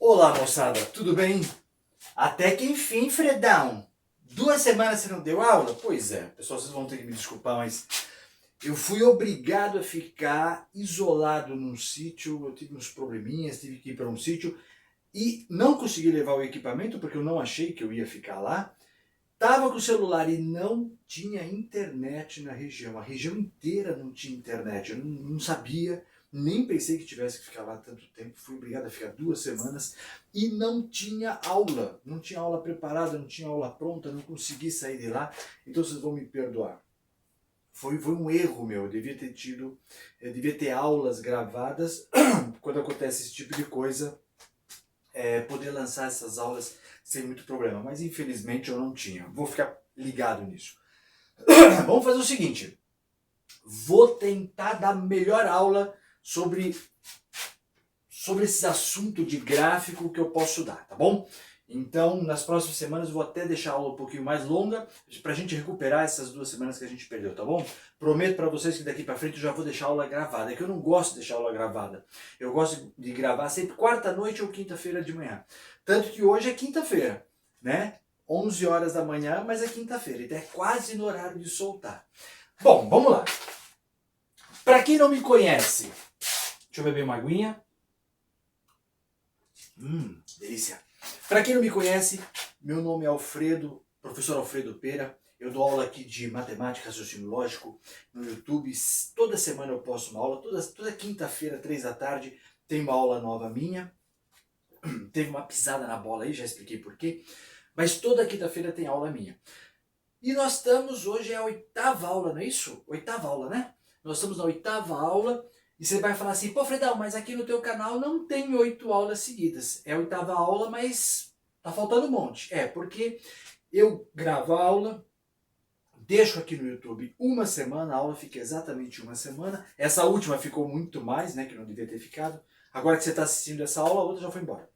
Olá, moçada, tudo bem? Até que enfim, Fredão. 2 semanas você não deu aula? Pois é, pessoal, vocês vão ter que me desculpar, mas eu fui obrigado a ficar isolado num sítio. Eu tive uns probleminhas, tive que ir para um sítio e não consegui levar o equipamento porque eu não achei que eu ia ficar lá. Tava com o celular e não tinha internet na região. A região inteira não tinha internet. Eu não sabia, nem pensei que tivesse que ficar lá tanto tempo. Fui obrigado a ficar 2 semanas e não tinha aula. Não tinha aula preparada, não tinha aula pronta, não consegui sair de lá. Então vocês vão me perdoar. Foi um erro meu. Eu devia ter aulas gravadas quando acontece esse tipo de coisa. Poder lançar essas aulas sem muito problema, mas infelizmente eu não tinha. Vou ficar ligado nisso. Vamos fazer o seguinte, vou tentar dar a melhor aula sobre esse assunto de gráfico que eu posso dar, tá bom? Então, nas próximas semanas eu vou até deixar a aula um pouquinho mais longa pra gente recuperar essas 2 semanas que a gente perdeu, tá bom? Prometo pra vocês que daqui pra frente eu já vou deixar a aula gravada. É que eu não gosto de deixar a aula gravada. Eu gosto de gravar sempre quarta-noite ou quinta-feira de manhã. Tanto que hoje é quinta-feira, né? 11 horas da manhã, mas é quinta-feira. Então é quase no horário de soltar. Bom, vamos lá. Pra quem não me conhece, deixa eu beber uma aguinha. Delícia. Para quem não me conhece, meu nome é Alfredo, professor Alfredo Pera. Eu dou aula aqui de matemática, raciocínio lógico no YouTube. Toda semana eu posto uma aula, toda quinta-feira, 3 da tarde, tem uma aula nova minha. Teve uma pisada na bola aí, já expliquei por quê. Mas toda quinta-feira tem aula minha. E nós estamos, hoje é a 8ª aula, não é isso? 8ª aula, né? Nós estamos na 8ª aula. E você vai falar assim, pô, Fredão, mas aqui no teu canal não tem 8 aulas seguidas. É a 8ª aula, mas tá faltando um monte. Porque eu gravo a aula, deixo aqui no YouTube uma semana, a aula fica exatamente uma semana. Essa última ficou muito mais, né, que não devia ter ficado. Agora que você está assistindo essa aula, a outra já foi embora.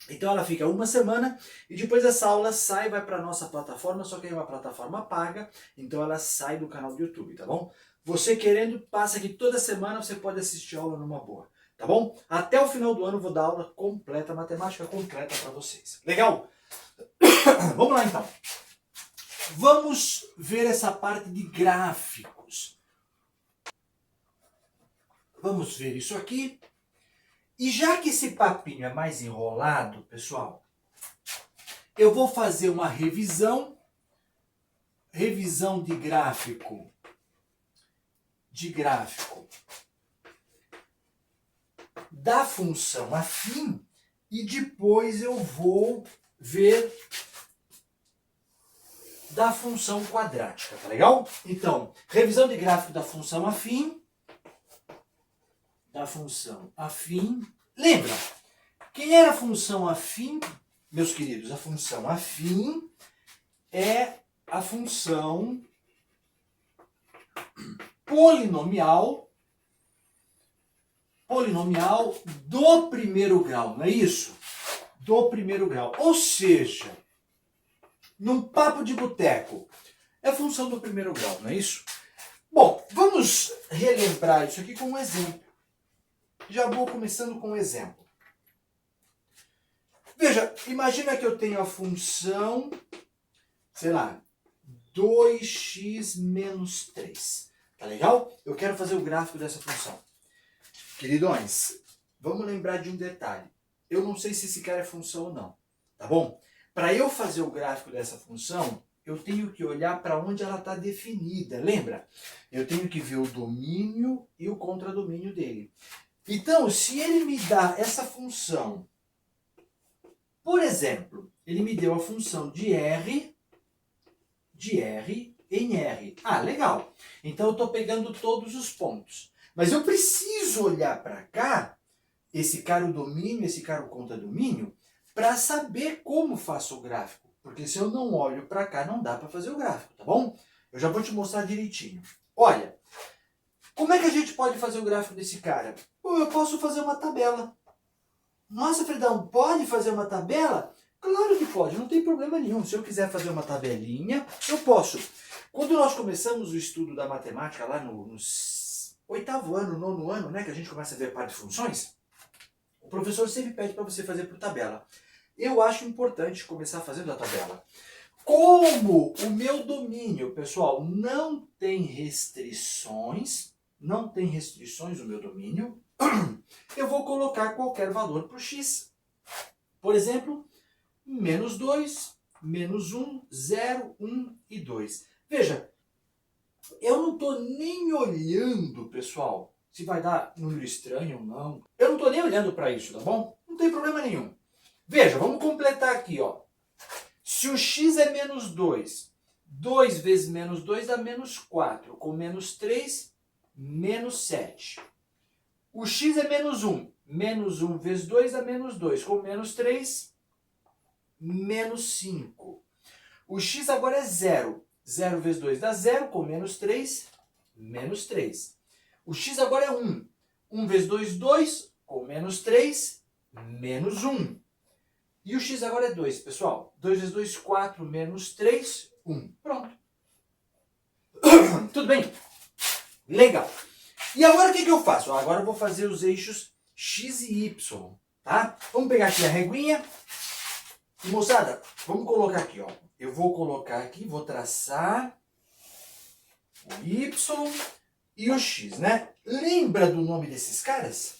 Então ela fica uma semana e depois essa aula sai e vai para a nossa plataforma, só que é uma plataforma paga, então ela sai do canal do YouTube, tá bom? Você querendo, passa aqui toda semana, você pode assistir a aula numa boa, tá bom? Até o final do ano eu vou dar aula completa, matemática completa para vocês. Legal? Vamos lá então. Vamos ver essa parte de gráficos. Vamos ver isso aqui. E já que esse papinho é mais enrolado, pessoal, eu vou fazer uma revisão de gráfico da função afim e depois eu vou ver da função quadrática, tá legal? Então, revisão de gráfico da função afim. Lembra? Quem era a função afim, meus queridos? A função afim é a função polinomial do primeiro grau, não é isso? Do primeiro grau. Ou seja, num papo de boteco, é a função do primeiro grau, não é isso? Bom, vamos relembrar isso aqui com um exemplo. Já vou começando com um exemplo. Veja, imagina que eu tenho a função, sei lá, 2x menos 3. Tá legal? Eu quero fazer o gráfico dessa função. Queridões, vamos lembrar de um detalhe. Eu não sei se esse cara é função ou não, tá bom? Para eu fazer o gráfico dessa função, eu tenho que olhar para onde ela está definida. Lembra? Eu tenho que ver o domínio e o contradomínio dele. Então, se ele me dá essa função, por exemplo, ele me deu a função de R em R. Ah, legal. Então eu estou pegando todos os pontos. Mas eu preciso olhar para cá, esse cara o domínio, esse cara o contradomínio, para saber como faço o gráfico. Porque se eu não olho para cá, não dá para fazer o gráfico, tá bom? Eu já vou te mostrar direitinho. Olha, como é que a gente pode fazer o gráfico desse cara? Eu posso fazer uma tabela. Nossa, Fredão, pode fazer uma tabela? Claro que pode, não tem problema nenhum. Se eu quiser fazer uma tabelinha, eu posso. Quando nós começamos o estudo da matemática, lá no 8º ano, 9º ano, né, que a gente começa a ver parte de funções, O professor sempre pede para você fazer por tabela. Eu acho importante começar fazendo a tabela. Como o meu domínio, pessoal, não tem restrições o meu domínio, eu vou colocar qualquer valor para o x. Por exemplo, menos 2, menos 1, 0, 1 e 2. Veja, eu não estou nem olhando, pessoal, se vai dar número estranho ou não. Eu não estou nem olhando para isso, tá bom? Não tem problema nenhum. Veja, vamos completar aqui, ó. Se o x é menos 2, 2 vezes menos 2 dá menos 4. Com menos 3, menos 7. O x é menos 1. Menos 1 vezes 2 dá menos 2. Com menos 3, menos 5. O x agora é 0. 0 vezes 2 dá 0. Com menos 3, menos 3. O x agora é 1. 1 vezes 2, 2. Com menos 3, menos 1. E o x agora é 2, pessoal. 2 vezes 2, 4, menos 3, 1. Pronto. Tudo bem? Legal. E agora o que eu faço? Agora eu vou fazer os eixos x e y, tá? Vamos pegar aqui a reguinha. E, moçada, vamos colocar aqui, ó. Eu vou colocar aqui, vou traçar o y e o x, né? Lembra do nome desses caras?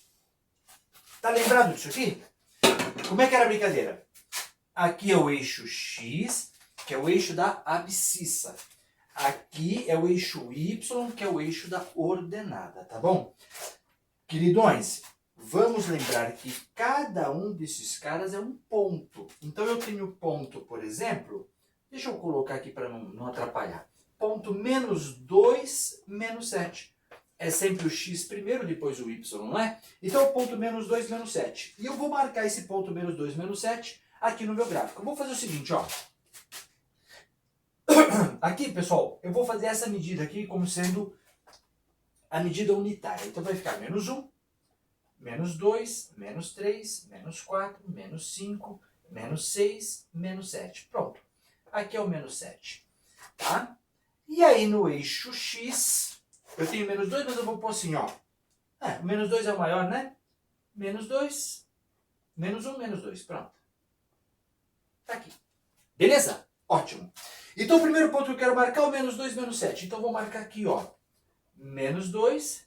Tá lembrado disso aqui? Como é que era a brincadeira? Aqui é o eixo x, que é o eixo da abscissa. Aqui é o eixo y, que é o eixo da ordenada, tá bom? Queridões, vamos lembrar que cada um desses caras é um ponto. Então eu tenho ponto, por exemplo, deixa eu colocar aqui para não atrapalhar. Ponto menos 2, menos 7. É sempre o x primeiro, depois o y, não é? Então, ponto menos 2, menos 7. E eu vou marcar esse ponto menos 2, menos 7 aqui no meu gráfico. Eu vou fazer o seguinte, ó. Aqui, pessoal, eu vou fazer essa medida aqui como sendo a medida unitária. Então, vai ficar menos 1, menos 2, menos 3, menos 4, menos 5, menos 6, menos 7. Pronto. Aqui é o menos 7. Tá? E aí, no eixo x... eu tenho menos 2, mas eu vou pôr assim, ó. O menos 2 é o maior, né? Menos 2, menos 1, menos 2. Pronto. Tá aqui. Beleza? Ótimo. Então, o primeiro ponto que eu quero marcar é o menos 2, menos 7. Então, eu vou marcar aqui, ó. Menos 2,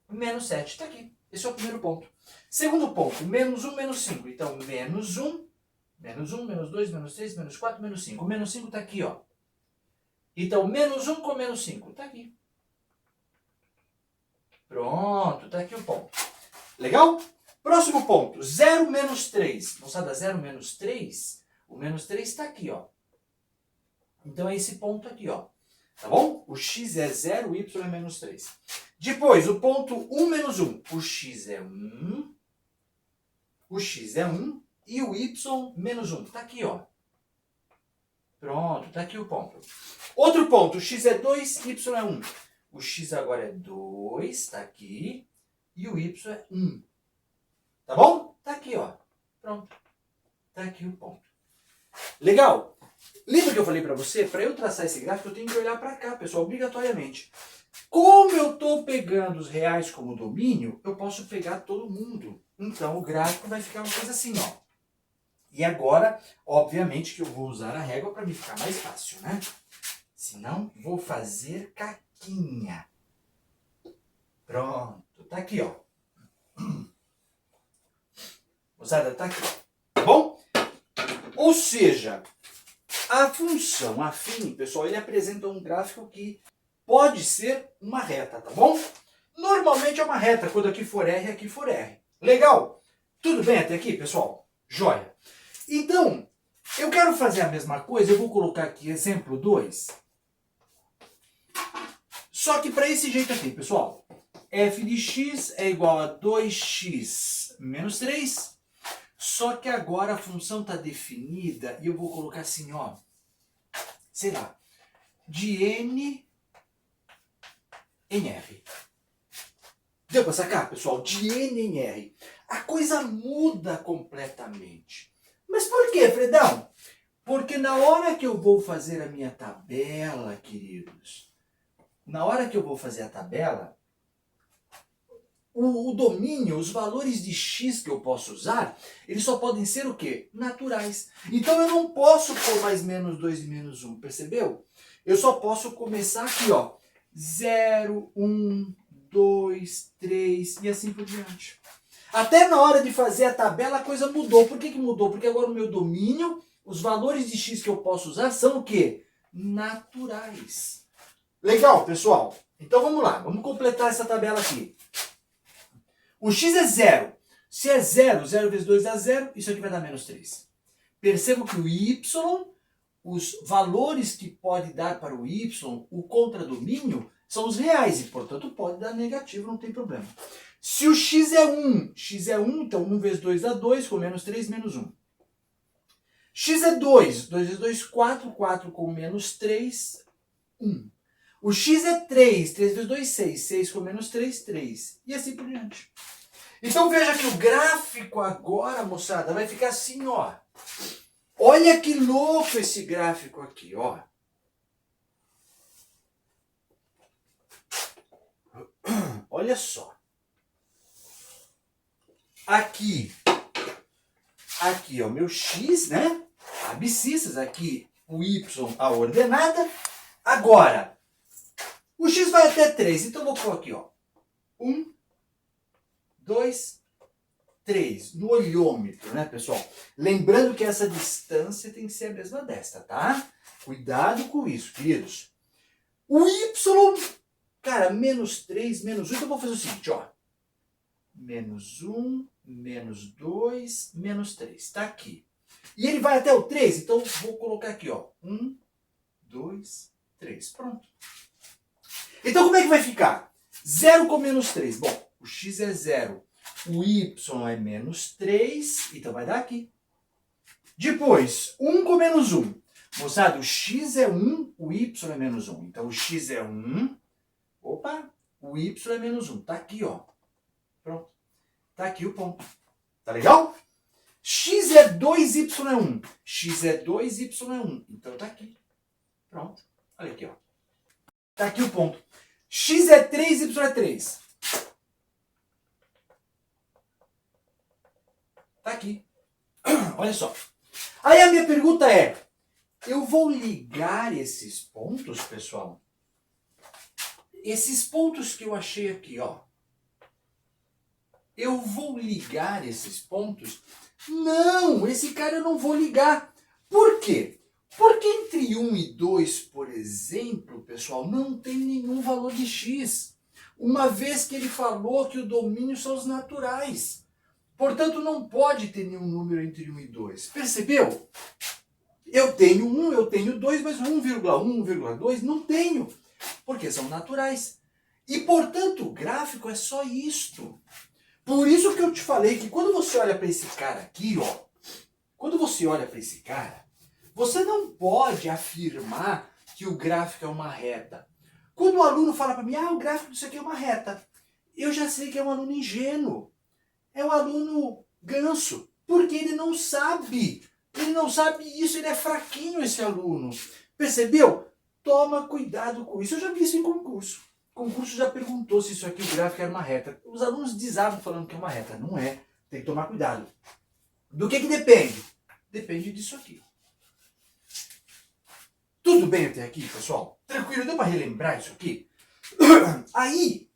menos 7. Tá aqui. Esse é o primeiro ponto. Segundo ponto, menos 1, menos 5. Então, menos 1, menos 1, menos 2, menos 3, menos 4, menos 5. O menos 5 tá aqui, ó. Então, menos 1 com menos 5. Tá aqui. Pronto, tá aqui o ponto. Legal? Próximo ponto, 0 menos 3. Moçada, 0 menos 3, o menos 3 está aqui, ó. Então é esse ponto aqui, ó. Tá bom? O x é 0, o y é menos 3. Depois, o ponto 1 menos 1. O x é 1, o x é 1 e o y menos 1. Tá aqui, ó. Pronto, tá aqui o ponto. Outro ponto, o x é 2, y é 1. O x agora é 2, tá aqui, e o y é 1. Tá bom? Tá aqui, ó. Pronto. Tá aqui o ponto. Legal? Lembra que eu falei para você? Para eu traçar esse gráfico, eu tenho que olhar para cá, pessoal, obrigatoriamente. Como eu estou pegando os reais como domínio, eu posso pegar todo mundo. Então, o gráfico vai ficar uma coisa assim, ó. E agora, obviamente, que eu vou usar a régua para me ficar mais fácil, né? Senão, vou fazer caquinha. Pronto. Tá aqui, ó. Moçada, tá aqui. Tá bom? Ou seja, a função afim, pessoal, ele apresenta um gráfico que pode ser uma reta, tá bom? Normalmente é uma reta, quando aqui for R, aqui for R. Legal? Tudo bem até aqui, pessoal? Joia. Então, eu quero fazer a mesma coisa, eu vou colocar aqui exemplo 2. Só que para esse jeito aqui, pessoal, f de x é igual a 2x menos 3. Só que agora a função está definida e eu vou colocar assim, ó. Sei lá, de n em r. Deu para sacar, pessoal? De n em r. A coisa muda completamente. Mas por quê, Fredão? Porque na hora que eu vou fazer a minha tabela, queridos, na hora que eu vou fazer a tabela, o domínio, os valores de x que eu posso usar, eles só podem ser o quê? Naturais. Então eu não posso pôr mais menos 2 e menos 1, percebeu? Eu só posso começar aqui, ó. 0, 1, 2, 3 e assim por diante. Até na hora de fazer a tabela a coisa mudou. Por que mudou? Porque agora o meu domínio, os valores de x que eu posso usar são o quê? Naturais. Legal, pessoal? Então vamos lá, vamos completar essa tabela aqui. O x é 0. Se é 0, 0 vezes 2 dá 0, isso aqui vai dar menos 3. Percebo que o y, os valores que pode dar para o y, o contradomínio, são os reais e, portanto, pode dar negativo, não tem problema. Se o x é 1, então 1 vezes 2 dá 2, com menos 3, menos 1. X é 2, 2 vezes 2, 4, 4 com menos 3, 1. O x é 3, 3 vezes 2, 6, 6 com menos 3, 3. E assim por diante. Então veja que o gráfico agora, moçada, vai ficar assim, ó. Olha que louco esse gráfico aqui, ó. Olha só. Aqui é o meu x, né? Abscissas, aqui o y, a ordenada. Agora, o x vai até 3, então eu vou pôr aqui, ó. 1, 2, 3, no olhômetro, né, pessoal? Lembrando que essa distância tem que ser a mesma desta, tá? Cuidado com isso, queridos. O y, cara, menos 3, menos 1, então eu vou fazer o seguinte, ó. Menos 1, menos 2, menos 3, tá aqui. E ele vai até o 3, então vou colocar aqui, ó. 1, 2, 3, pronto. Então como é que vai ficar? 0 com menos 3. Bom, o x é 0, o y é menos 3, então vai dar aqui. Depois, 1 com menos 1. Moçada, o x é 1, o y é menos 1. Então o x é 1, opa, o y é menos 1. Tá aqui, ó. Pronto. Tá aqui o ponto. Tá legal? X é 2, y é 1. X é 2, y é 1. Então tá aqui. Pronto. Olha aqui, ó. Tá aqui o ponto. X é 3, y é 3. Tá aqui. Olha só. Aí a minha pergunta é, eu vou ligar esses pontos, pessoal? Esses pontos que eu achei aqui, ó. Eu vou ligar esses pontos? Não, esse cara eu não vou ligar. Por quê? Porque entre 1 e 2, por exemplo, pessoal, não tem nenhum valor de x. Uma vez que ele falou que o domínio são os naturais. Portanto, não pode ter nenhum número entre 1 e 2. Percebeu? Eu tenho 1, eu tenho 2, mas 1,1, 1,2 não tenho. Porque são naturais. E, portanto, o gráfico é só isto. Por isso que eu te falei que quando você olha para esse cara aqui, ó, quando você olha para esse cara, você não pode afirmar que o gráfico é uma reta. Quando o aluno fala para mim, o gráfico disso aqui é uma reta, eu já sei que é um aluno ingênuo. É um aluno ganso, porque ele não sabe. Ele não sabe isso, ele é fraquinho esse aluno. Percebeu? Toma cuidado com isso. Eu já vi isso em concurso. O concurso já perguntou se isso aqui, o gráfico era uma reta. Os alunos desabam falando que é uma reta. Não é. Tem que tomar cuidado. Do que depende? Depende disso aqui. Tudo bem até aqui, pessoal? Tranquilo? Deu para relembrar isso aqui? Aí,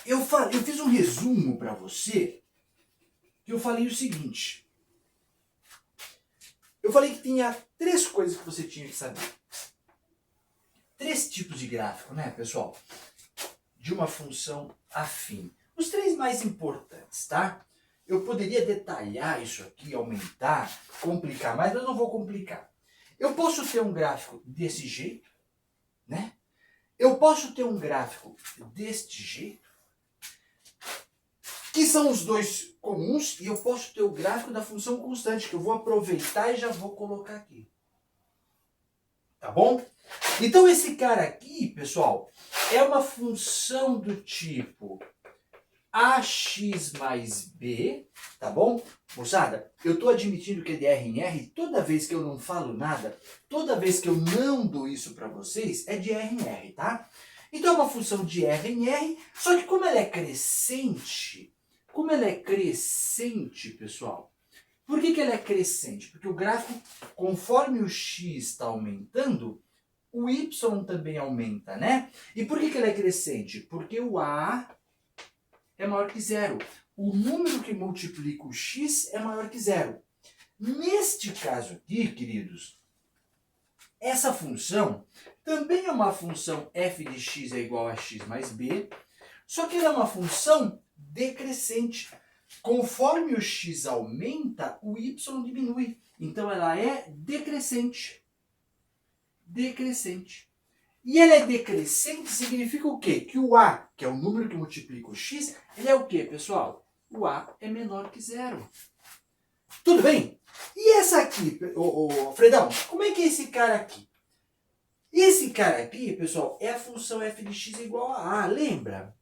eu fiz um resumo para você, que eu falei o seguinte. Eu falei que tinha 3 coisas que você tinha que saber. 3 tipos de gráfico, né, pessoal? De uma função afim. Os 3 mais importantes, tá? Eu poderia detalhar isso aqui, aumentar, complicar, mas eu não vou complicar. Eu posso ter um gráfico desse jeito, né? Eu posso ter um gráfico deste jeito, que são os 2 comuns, e eu posso ter o gráfico da função constante, que eu vou aproveitar e já vou colocar aqui. Tá bom? Então esse cara aqui, pessoal, é uma função do tipo ax mais b, tá bom? Moçada, eu estou admitindo que é de R em R, toda vez que eu não falo nada, toda vez que eu não dou isso para vocês, é de R em R, tá? Então é uma função de R em R, só que como ela é crescente, pessoal, por que ela é crescente? Porque o gráfico, conforme o x está aumentando, o y também aumenta, né? E por que ela é crescente? Porque o a é maior que zero. O número que multiplica o x é maior que zero. Neste caso aqui, queridos, essa função também é uma função f de x é igual a x mais b, só que ela é uma função decrescente. Conforme o x aumenta, o y diminui. Então ela é decrescente. Decrescente. E ela é decrescente significa o quê? Que o a, que é o número que multiplica o x, ele é o quê, pessoal? O a é menor que zero. Tudo bem? E essa aqui, Fredão, como é que é esse cara aqui? Esse cara aqui, pessoal, é a função f de x igual a a, lembra?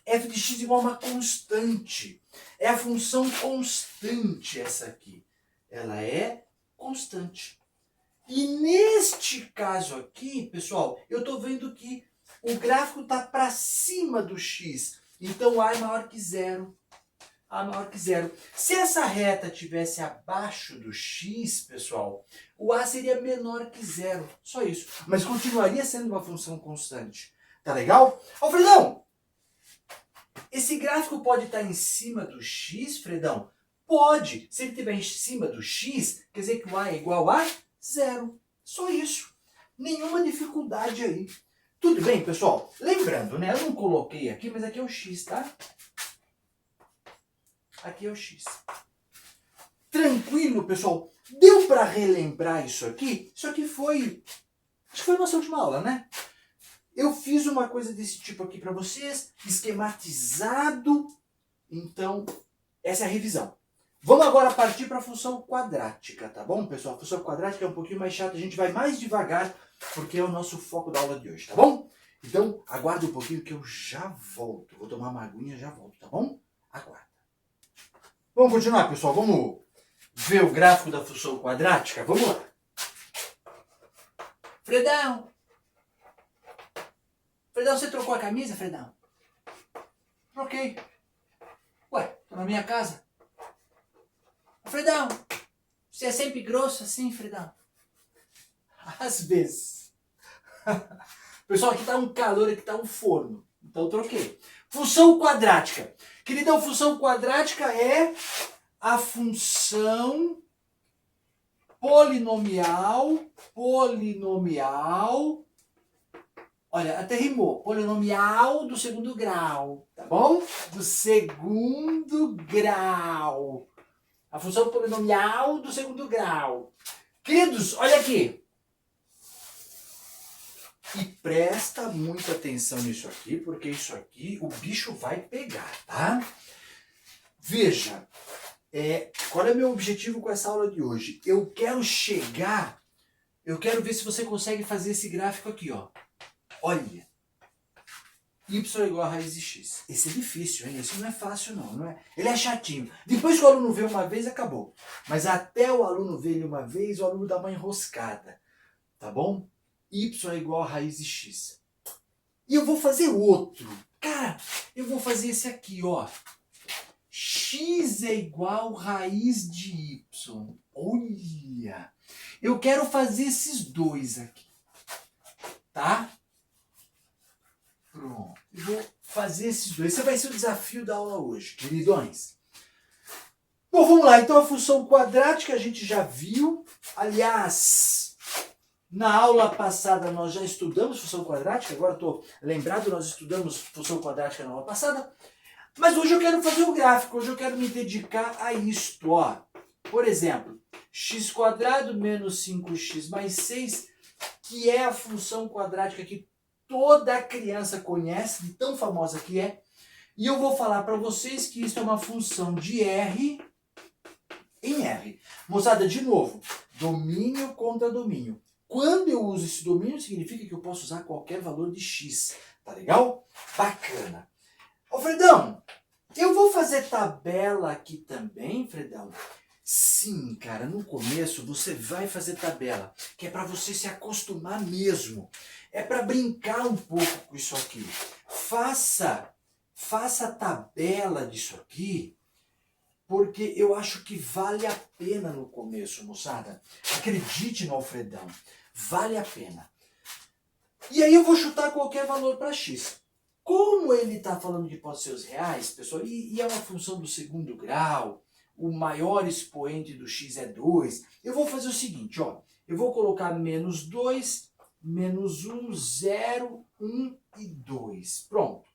F de x igual a uma constante. É a função constante essa aqui. Ela é constante. E neste caso aqui, pessoal, eu estou vendo que o gráfico está para cima do x. Então a é maior que zero. A maior que zero. Se essa reta estivesse abaixo do x, pessoal, o a seria menor que zero. Só isso. Mas continuaria sendo uma função constante. Tá legal? Ô, Fredão, esse gráfico pode estar em cima do x, Fredão? Pode. Se ele estiver em cima do x, quer dizer que o a é igual a zero. Só isso. Nenhuma dificuldade aí. Tudo bem, pessoal? Lembrando, né? Eu não coloquei aqui, mas aqui é o x, tá? Aqui é o x. Tranquilo, pessoal? Deu para relembrar isso aqui? Isso aqui foi... Acho que foi a nossa última aula, né? Eu fiz uma coisa desse tipo aqui para vocês, esquematizado. Então, essa é a revisão. Vamos agora partir para a função quadrática, tá bom, pessoal? A função quadrática é um pouquinho mais chata, a gente vai mais devagar, porque é o nosso foco da aula de hoje, tá bom? Então, aguarda um pouquinho que eu já volto. Vou tomar uma aguinha e já volto, tá bom? Aguarda. Vamos continuar, pessoal? Vamos ver o gráfico da função quadrática? Vamos lá. Fredão! Fredão, você trocou a camisa, Fredão? Troquei. Ué, tô na minha casa. Fredão, você é sempre grosso assim, Fredão? Às vezes. Pessoal, aqui tá um calor, aqui tá um forno. Então eu troquei. Função quadrática. Queridão, função quadrática é a função polinomial. Olha, até rimou. Polinomial do segundo grau, tá bom? Do segundo grau. A função polinomial do segundo grau. Queridos, olha aqui. E presta muita atenção nisso aqui, porque isso aqui o bicho vai pegar, tá? Veja, qual é o meu objetivo com essa aula de hoje? Eu quero ver se você consegue fazer esse gráfico aqui, ó. Olha. Y igual a raiz de x. Esse é difícil, hein? Esse não é fácil, não é? Ele é chatinho. Depois que o aluno vê uma vez, acabou. Mas até o aluno ver ele uma vez, o aluno dá uma enroscada. Tá bom? Y é igual a raiz de x. E eu vou fazer outro. Cara, eu vou fazer esse aqui, ó. X é igual a raiz de y. Olha! Eu quero fazer esses dois aqui. Tá? Pronto. Eu vou fazer esses dois. Esse vai ser o desafio da aula hoje, queridões. Bom, vamos lá. Então a função quadrática a gente já viu. Aliás, na aula passada nós já estudamos função quadrática. Agora estou lembrado, nós estudamos função quadrática na aula passada. Mas hoje eu quero fazer o gráfico. Hoje eu quero me dedicar a isto, ó. Por exemplo, x² menos 5x mais 6, que é a função quadrática que toda criança conhece, de tão famosa que é. E eu vou falar para vocês que isso é uma função de R em R. Moçada, de novo, domínio contra domínio. Quando eu uso esse domínio, significa que eu posso usar qualquer valor de x. Tá legal? Bacana. Ô, Fredão, eu vou fazer tabela aqui também, Fredão? Sim, cara, no começo você vai fazer tabela, que é para você se acostumar mesmo. É para brincar um pouco com isso aqui. Faça a tabela disso aqui, porque eu acho que vale a pena no começo, moçada. Acredite no Alfredão, vale a pena. E aí eu vou chutar qualquer valor para x. Como ele está falando que pode ser os reais, pessoal, e é uma função do segundo grau, o maior expoente do x é 2, eu vou fazer o seguinte, ó. Eu vou colocar menos 2, menos 1, 0, 1 e 2. Pronto.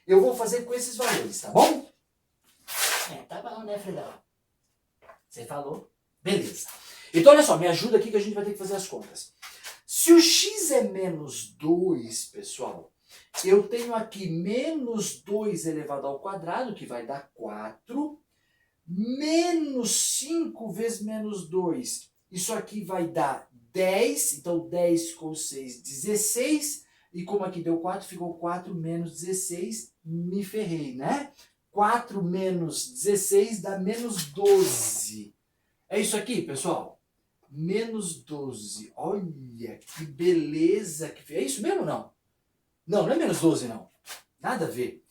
Eu vou fazer com esses valores, tá bom? Tá bom, né, Fredão? Você falou? Beleza. Então, olha só, me ajuda aqui que a gente vai ter que fazer as contas. Se o x é menos 2, pessoal, eu tenho aqui menos 2 elevado ao quadrado, que vai dar 4, menos 5 vezes menos 2, isso aqui vai dar 10, então 10 com 6, 16, e como aqui deu 4, ficou 4 menos 16, me ferrei, né? 4 menos 16 dá menos 12. É isso aqui, pessoal? Menos 12. Olha que beleza. É isso mesmo ou não? Não é menos 12 não. Nada a ver.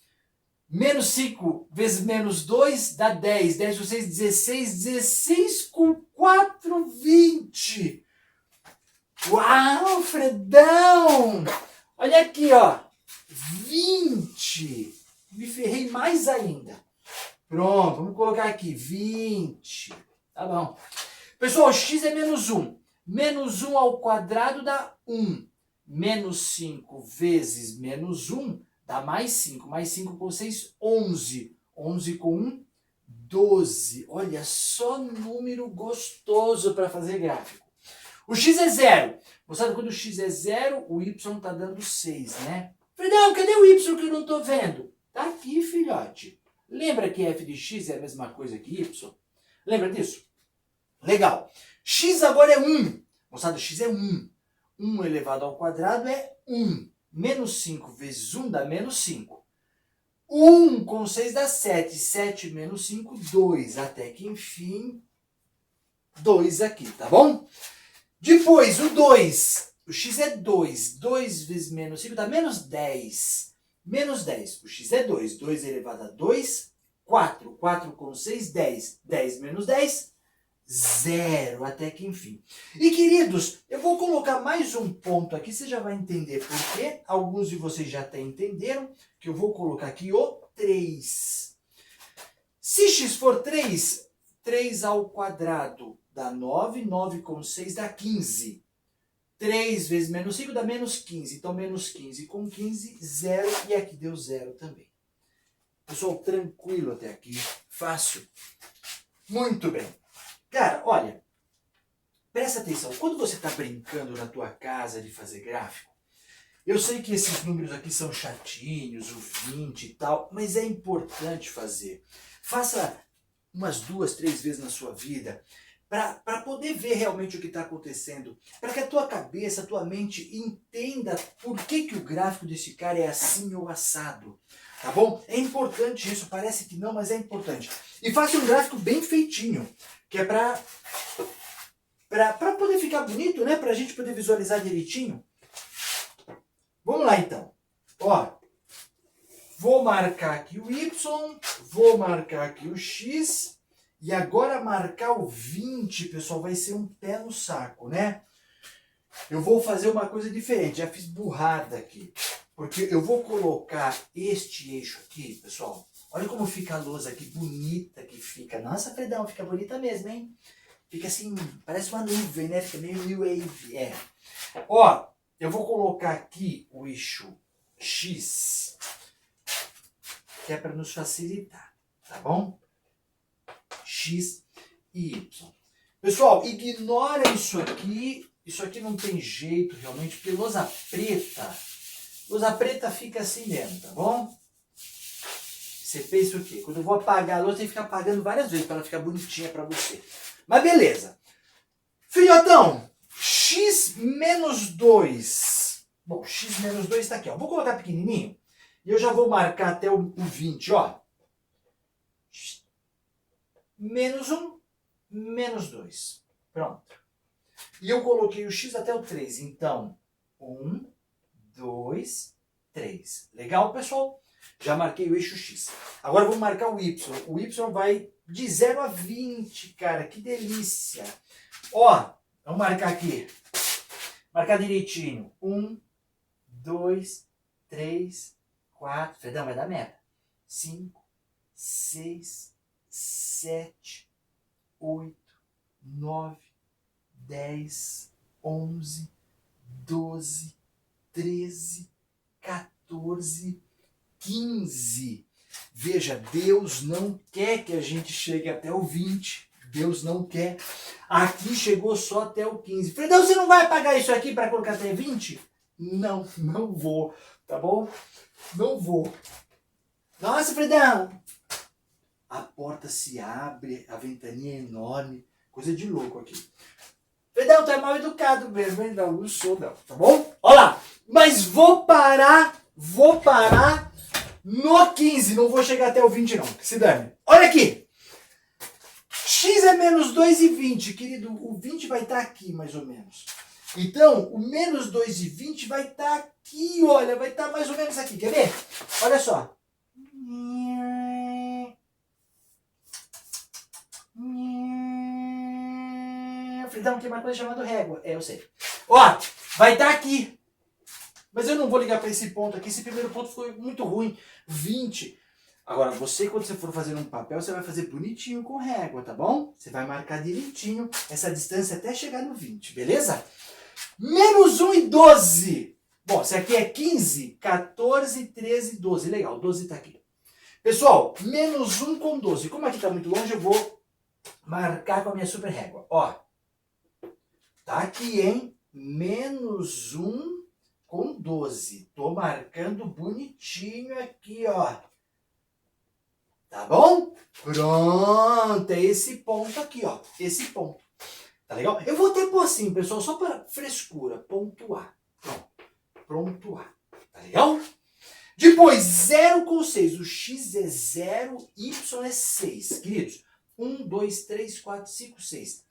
Menos 5 vezes menos 2 dá 10. 10 com 6, 16. 16 com 4, 20. Uau, Fredão! Olha aqui, ó. 20. Me ferrei mais ainda. Pronto, vamos colocar aqui. 20. Tá bom. Pessoal, x é menos 1. Menos 1 ao quadrado dá 1. Menos 5 vezes menos 1 dá mais 5. Mais 5 com 6, 11. 11 com 1, 12. Olha só número gostoso para fazer gráfico. O x é 0. Moçada, quando o x é 0, o y está dando 6, né? Fredão, cadê o y que eu não estou vendo? Tá aqui, filhote. Lembra que f de x é a mesma coisa que y? Lembra disso? Legal. X agora é 1. Moçada, x é 1. 1 elevado ao quadrado é 1. Menos 5 vezes 1 dá menos 5. 1 com 6 dá 7. 7 menos 5, 2. Até que, enfim, 2 aqui, tá bom? Depois, o 2. O x é 2. 2 vezes menos 5 dá menos 10. Menos 10. O x é 2. 2 elevado a 2, 4. 4 com 6, 10. 10 menos 10, 0, até que enfim. E queridos, eu vou colocar mais um ponto aqui, você já vai entender por quê. Alguns de vocês já até entenderam, que eu vou colocar aqui o 3. Se x for 3, 3 ao quadrado dá 9, 9 com 6 dá 15. 3 vezes menos 5 dá menos 15, então menos 15 com 15, 0, e aqui deu 0 também. Pessoal, tranquilo até aqui, fácil. Muito bem. Cara, olha, presta atenção, quando você está brincando na tua casa de fazer gráfico, eu sei que esses números aqui são chatinhos, o 20 e tal, mas é importante fazer. Faça umas 2, 3 vezes na sua vida, para poder ver realmente o que está acontecendo, para que a tua cabeça, a tua mente entenda por que o gráfico desse cara é assim ou assado. Tá bom? É importante isso, parece que não, mas é importante. E faça um gráfico bem feitinho, que é para poder ficar bonito, né? Para a gente poder visualizar direitinho. Vamos lá então. Ó, vou marcar aqui o y, vou marcar aqui o x, e agora marcar o 20, pessoal, vai ser um pé no saco, né? Eu vou fazer uma coisa diferente, já fiz burrada aqui. Porque eu vou colocar este eixo aqui, pessoal. Olha como fica a lousa aqui, bonita que fica. Nossa, Fredão, fica bonita mesmo, hein? Fica assim, parece uma nuvem, né? Fica meio new wave, é. Ó, eu vou colocar aqui o eixo X, que é para nos facilitar, tá bom? X e Y. Pessoal, ignora isso aqui não tem jeito realmente, porque lousa preta fica assim mesmo, tá bom? Você pensa o quê? Quando eu vou apagar a lousa, tem que ficar apagando várias vezes para ela ficar bonitinha para você. Mas beleza. Filhotão, x menos 2. Bom, x menos 2 está aqui, ó. Vou colocar pequenininho e eu já vou marcar até o 20, ó. Menos 1, menos 2. Pronto. E eu coloquei o x até o 3. Então, 1, 2, 3. Legal, pessoal? Já marquei o eixo X. Agora vou marcar o Y. O Y vai de 0 a 20, cara. Que delícia. Ó, vamos marcar aqui. Marcar direitinho. 1, 2, 3, 4. Fredão, vai dar merda. 5, 6, 7, 8, 9, 10, 11, 12, 13, 14, 15. Veja, Deus não quer que a gente chegue até o 20. Deus não quer. Aqui chegou só até o 15. Fredão, você não vai apagar isso aqui para colocar até 20? Não, não vou. Tá bom? Não vou. Nossa, Fredão! A porta se abre, a ventaninha é enorme. Coisa de louco aqui. Fredão, tu é mal educado mesmo, hein? Não sou não, tá bom? Olha lá. Mas vou parar no 15. Não vou chegar até o 20 não, que se dane. Olha aqui. X é menos 2 e 20, querido. O 20 vai estar aqui, mais ou menos. Então, o menos 2 e 20 vai estar aqui, olha. Vai estar mais ou menos aqui. Quer ver? Olha só. Fredão, tem uma coisa chamada régua. É, eu sei. Ó, vai estar aqui. Mas eu não vou ligar para esse ponto aqui. Esse primeiro ponto foi muito ruim. 20. Agora, você, quando você for fazer um papel, você vai fazer bonitinho com régua, tá bom? Você vai marcar direitinho essa distância até chegar no 20, beleza? Menos 1 e 12. Bom, se aqui é 15, 14, 13, 12. Legal, 12 tá aqui. Pessoal, menos 1 com 12. Como aqui tá muito longe, eu vou marcar com a minha super régua. Ó, tá aqui, hein? Menos 1 com 12. Tô marcando bonitinho aqui, ó. Tá bom? Pronto, é esse ponto aqui, ó. Esse ponto. Tá legal? Eu vou até pôr assim, pessoal, só para frescura. Ponto A. Pronto. Ponto A. Tá legal? Depois, 0 com 6. O X é 0, Y é 6. Queridos, 1, 2, 3, 4, 5, 6.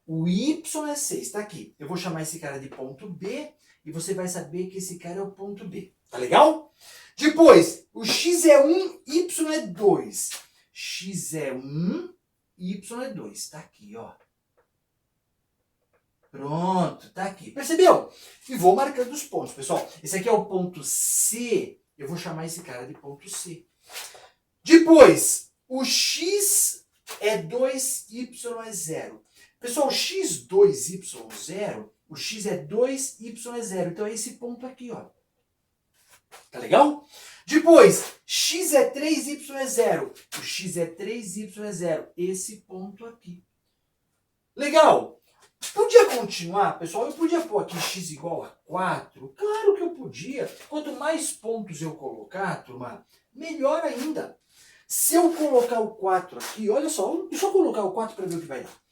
O Y é 6, tá aqui. Eu vou chamar esse cara de ponto B e você vai saber que esse cara é o ponto B. Tá legal? Depois, o X é 1, Y é 2. X é 1, Y é 2. Tá aqui, ó. Pronto, tá aqui. Percebeu? E vou marcando os pontos, pessoal. Esse aqui é o ponto C. Eu vou chamar esse cara de ponto C. Depois, o X é 2, Y é 0. Pessoal, X2, Y0, o X é 2, Y é 0. Então é esse ponto aqui, ó. Tá legal? Depois, X é 3, Y é 0. O X é 3, Y é 0. Esse ponto aqui. Legal? Podia continuar, pessoal? Eu podia pôr aqui x igual a 4? Claro que eu podia. Quanto mais pontos eu colocar, turma, melhor ainda. Se eu colocar o 4 aqui, olha só, deixa eu colocar o 4 para ver o que vai dar.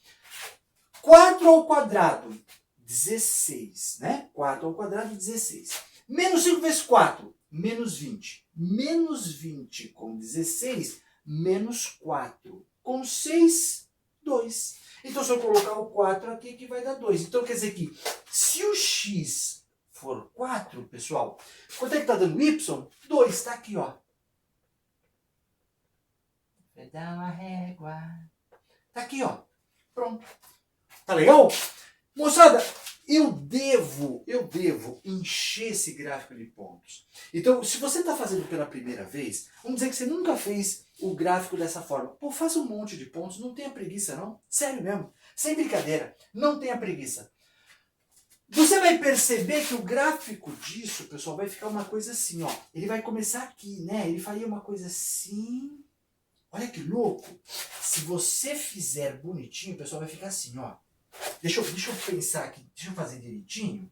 4 ao quadrado, 16, né? 4 ao quadrado, 16. Menos 5 vezes 4, menos 20. Menos 20 com 16, menos 4. Com 6, 2. Então, se eu colocar o 4 aqui, que vai dar 2. Então, quer dizer que, se o x for 4, pessoal, quanto é que está dando y? 2, está aqui, ó. Vai dar uma régua. Está aqui, ó. Pronto. Tá legal? Moçada, eu devo encher esse gráfico de pontos. Então, se você está fazendo pela primeira vez, vamos dizer que você nunca fez o gráfico dessa forma. Pô, faça um monte de pontos, não tenha preguiça não. Sério mesmo, sem brincadeira, não tenha preguiça. Você vai perceber que o gráfico disso, pessoal, vai ficar uma coisa assim, ó. Ele vai começar aqui, né? Ele faria uma coisa assim. Olha que louco. Se você fizer bonitinho, pessoal, vai ficar assim, ó. Deixa eu pensar aqui, deixa eu fazer direitinho.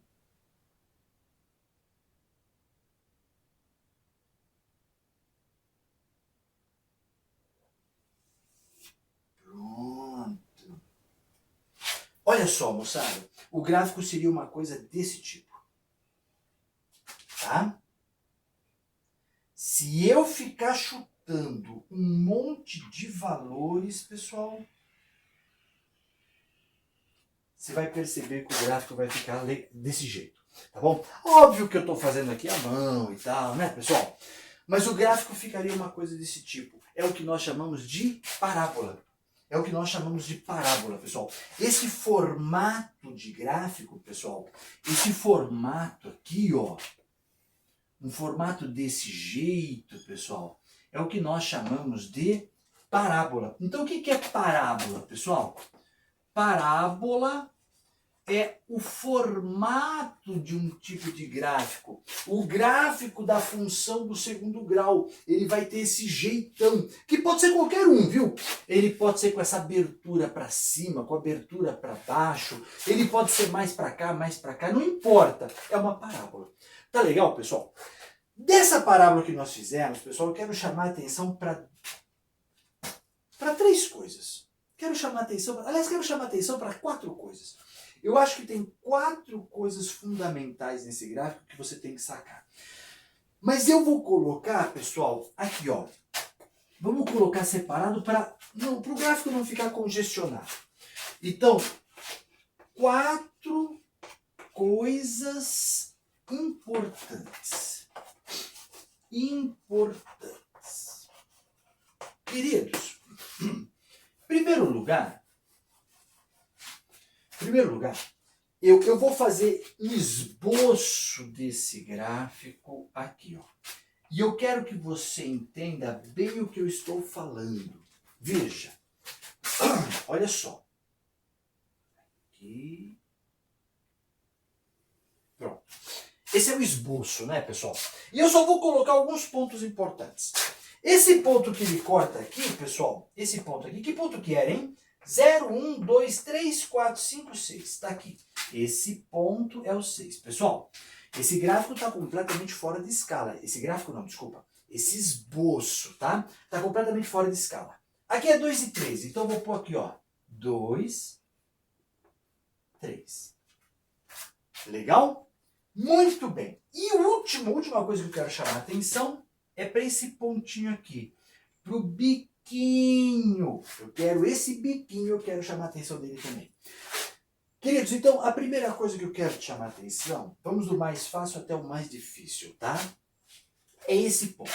Pronto. Olha só, moçada, o gráfico seria uma coisa desse tipo. Tá? Se eu ficar chutando um monte de valores, pessoal, você vai perceber que o gráfico vai ficar desse jeito. tá bom? Óbvio que eu estou fazendo aqui à mão e tal, né, pessoal? Mas o gráfico ficaria uma coisa desse tipo. É o que nós chamamos de parábola. É o que nós chamamos de parábola, pessoal. Esse formato de gráfico, pessoal, esse formato aqui, ó, um formato desse jeito, pessoal, é o que nós chamamos de parábola. Então, o que é parábola, pessoal? Parábola é o formato de um tipo de gráfico. O gráfico da função do segundo grau. Ele vai ter esse jeitão, que pode ser qualquer um, viu? Ele pode ser com essa abertura para cima, com a abertura para baixo. Ele pode ser mais para cá, não importa. É uma parábola. Tá legal, pessoal? Dessa parábola que nós fizemos, pessoal, eu quero chamar a atenção para três coisas. Quero chamar a atenção para 4 coisas. Eu acho que tem 4 coisas fundamentais nesse gráfico que você tem que sacar. Mas eu vou colocar, pessoal, aqui, ó. Vamos colocar separado para o gráfico não ficar congestionado. Então, 4 coisas importantes. Queridos, em primeiro lugar, eu vou fazer um esboço desse gráfico aqui, ó. E eu quero que você entenda bem o que eu estou falando. Veja, olha só. Aqui. Pronto. Esse é o esboço, né, pessoal? E eu só vou colocar alguns pontos importantes. Esse ponto que ele corta aqui, pessoal, esse ponto aqui, que ponto que era, hein? 0, 1, 2, 3, 4, 5, 6. Está aqui. Esse ponto é o 6. Pessoal, esse gráfico está completamente fora de escala. Esse gráfico não, desculpa. Esse esboço, tá? Está completamente fora de escala. Aqui é 2 e 3. Então eu vou pôr aqui, ó. 2, 3. Legal? Muito bem. E a última coisa que eu quero chamar a atenção é para esse pontinho aqui. Para o biquinho. Eu quero esse biquinho, eu quero chamar a atenção dele também. Queridos, então a primeira coisa que eu quero te chamar a atenção, vamos do mais fácil até o mais difícil, tá? É esse ponto.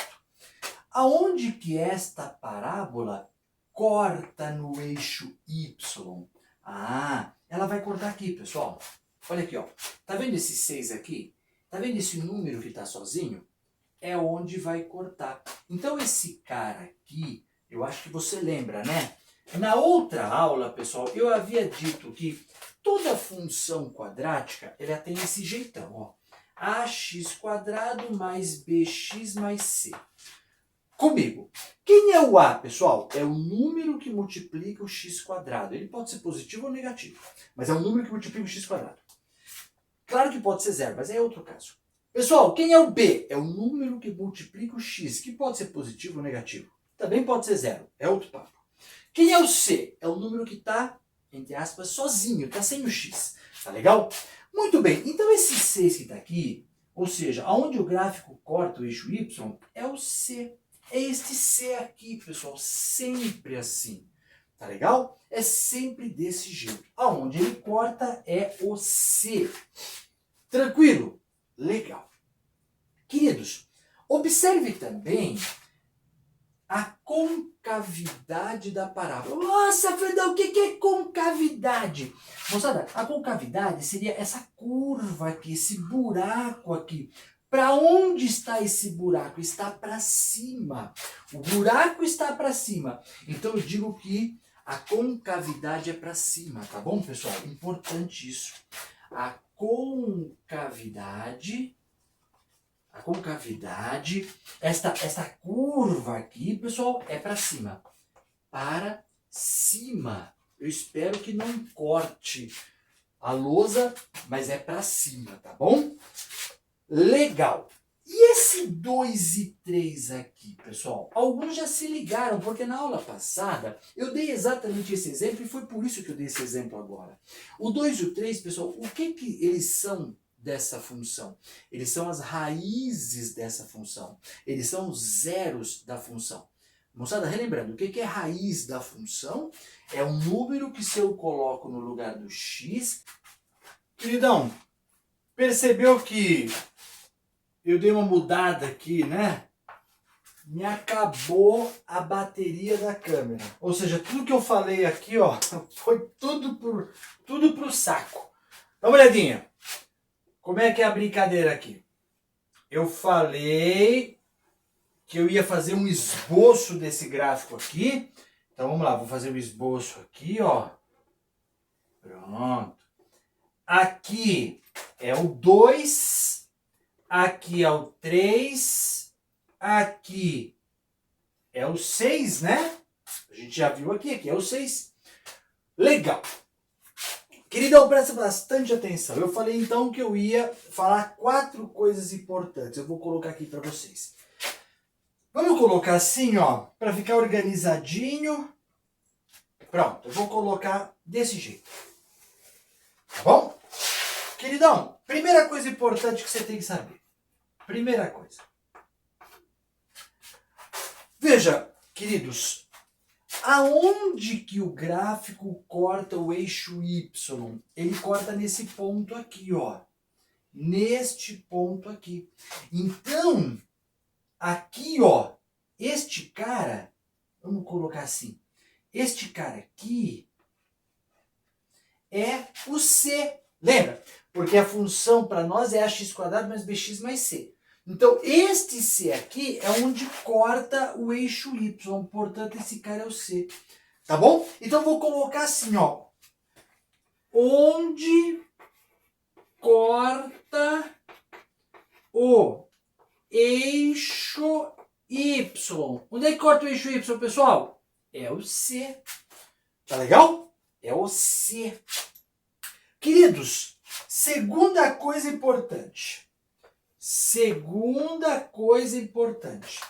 Aonde que esta parábola corta no eixo Y? Ah, ela vai cortar aqui, pessoal. Olha aqui, ó. Tá vendo esse 6 aqui? Tá vendo esse número que tá sozinho? É onde vai cortar. Então esse cara aqui, eu acho que você lembra, né? Na outra aula, pessoal, eu havia dito que toda função quadrática, ela tem esse jeitão, ó. ax² mais bx mais c. Comigo. Quem é o a, pessoal? É o número que multiplica o x². Ele pode ser positivo ou negativo, mas é o número que multiplica o x². Claro que pode ser zero, mas é outro caso. Pessoal, quem é o b? É o número que multiplica o x, que pode ser positivo ou negativo. Também pode ser zero, é outro papo. Quem é o c? É o número que está, entre aspas, sozinho, está sem o x. Tá legal? Muito bem, então esse 6 que está aqui, ou seja, aonde o gráfico corta o eixo y, é o c. É este c aqui, pessoal, sempre assim. Tá legal? É sempre desse jeito. Aonde ele corta é o C. Tranquilo? Legal. Queridos, observe também a concavidade da parábola. Nossa, Fredão, o que é concavidade? Moçada, a concavidade seria essa curva aqui, esse buraco aqui. Para onde está esse buraco? Está para cima. O buraco está para cima. Então eu digo que a concavidade é para cima, tá bom, pessoal? Importante isso. A concavidade, esta curva aqui, pessoal, é para cima. Para cima. Eu espero que não corte a lousa, mas é para cima, tá bom? Legal. E esse 2 e 3 aqui, pessoal? Alguns já se ligaram, porque na aula passada eu dei exatamente esse exemplo e foi por isso que eu dei esse exemplo agora. O 2 e o 3, pessoal, o que eles são dessa função? Eles são as raízes dessa função. Eles são os zeros da função. Moçada, relembrando, o que é raiz da função? É um número que se eu coloco no lugar do x... Queridão, Percebeu que eu dei uma mudada aqui, né? Me acabou a bateria da câmera. Ou seja, tudo que eu falei aqui, ó, foi tudo pro saco. Dá uma olhadinha. Como é que é a brincadeira aqui? Eu falei que eu ia fazer um esboço desse gráfico aqui. Então vamos lá, vou fazer o esboço aqui, ó. Pronto. Aqui é o 2, aqui é o 3, aqui é o 6, né? A gente já viu aqui é o 6. Legal. Queridão, presta bastante atenção. Eu falei então que eu ia falar 4 coisas importantes. Eu vou colocar aqui para vocês. Vamos colocar assim, ó, para ficar organizadinho. Pronto, eu vou colocar desse jeito. Tá bom? Queridão, primeira coisa importante que você tem que saber. Primeira coisa. Veja, queridos, aonde que o gráfico corta o eixo Y? Ele corta nesse ponto aqui, ó. Neste ponto aqui. Então, aqui, ó, este cara, vamos colocar assim, este cara aqui é o C. Lembra? Porque a função para nós é ax² mais bx mais c. Então, este C aqui é onde corta o eixo Y. Portanto, esse cara é o C. Tá bom? Então, eu vou colocar assim, ó. Onde corta o eixo Y. Onde é que corta o eixo Y, pessoal? É o C. Tá legal? É o C. Queridos, segunda coisa importante. Segunda coisa importante.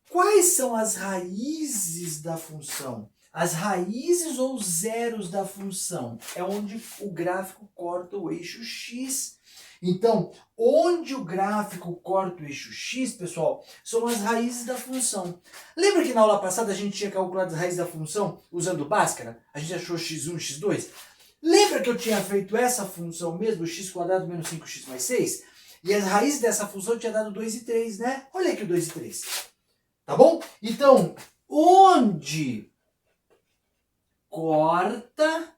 Quais são as raízes da função? As raízes ou zeros da função é onde o gráfico corta o eixo X. Então, onde o gráfico corta o eixo X, pessoal, são as raízes da função. Lembra que na aula passada a gente tinha calculado as raízes da função usando Bhaskara? A gente achou x1, x2? Lembra que eu tinha feito essa função mesmo, x² menos 5x mais 6? E as raízes dessa função tinha dado 2 e 3, né? Olha aqui o 2 e 3. Tá bom? Então, onde corta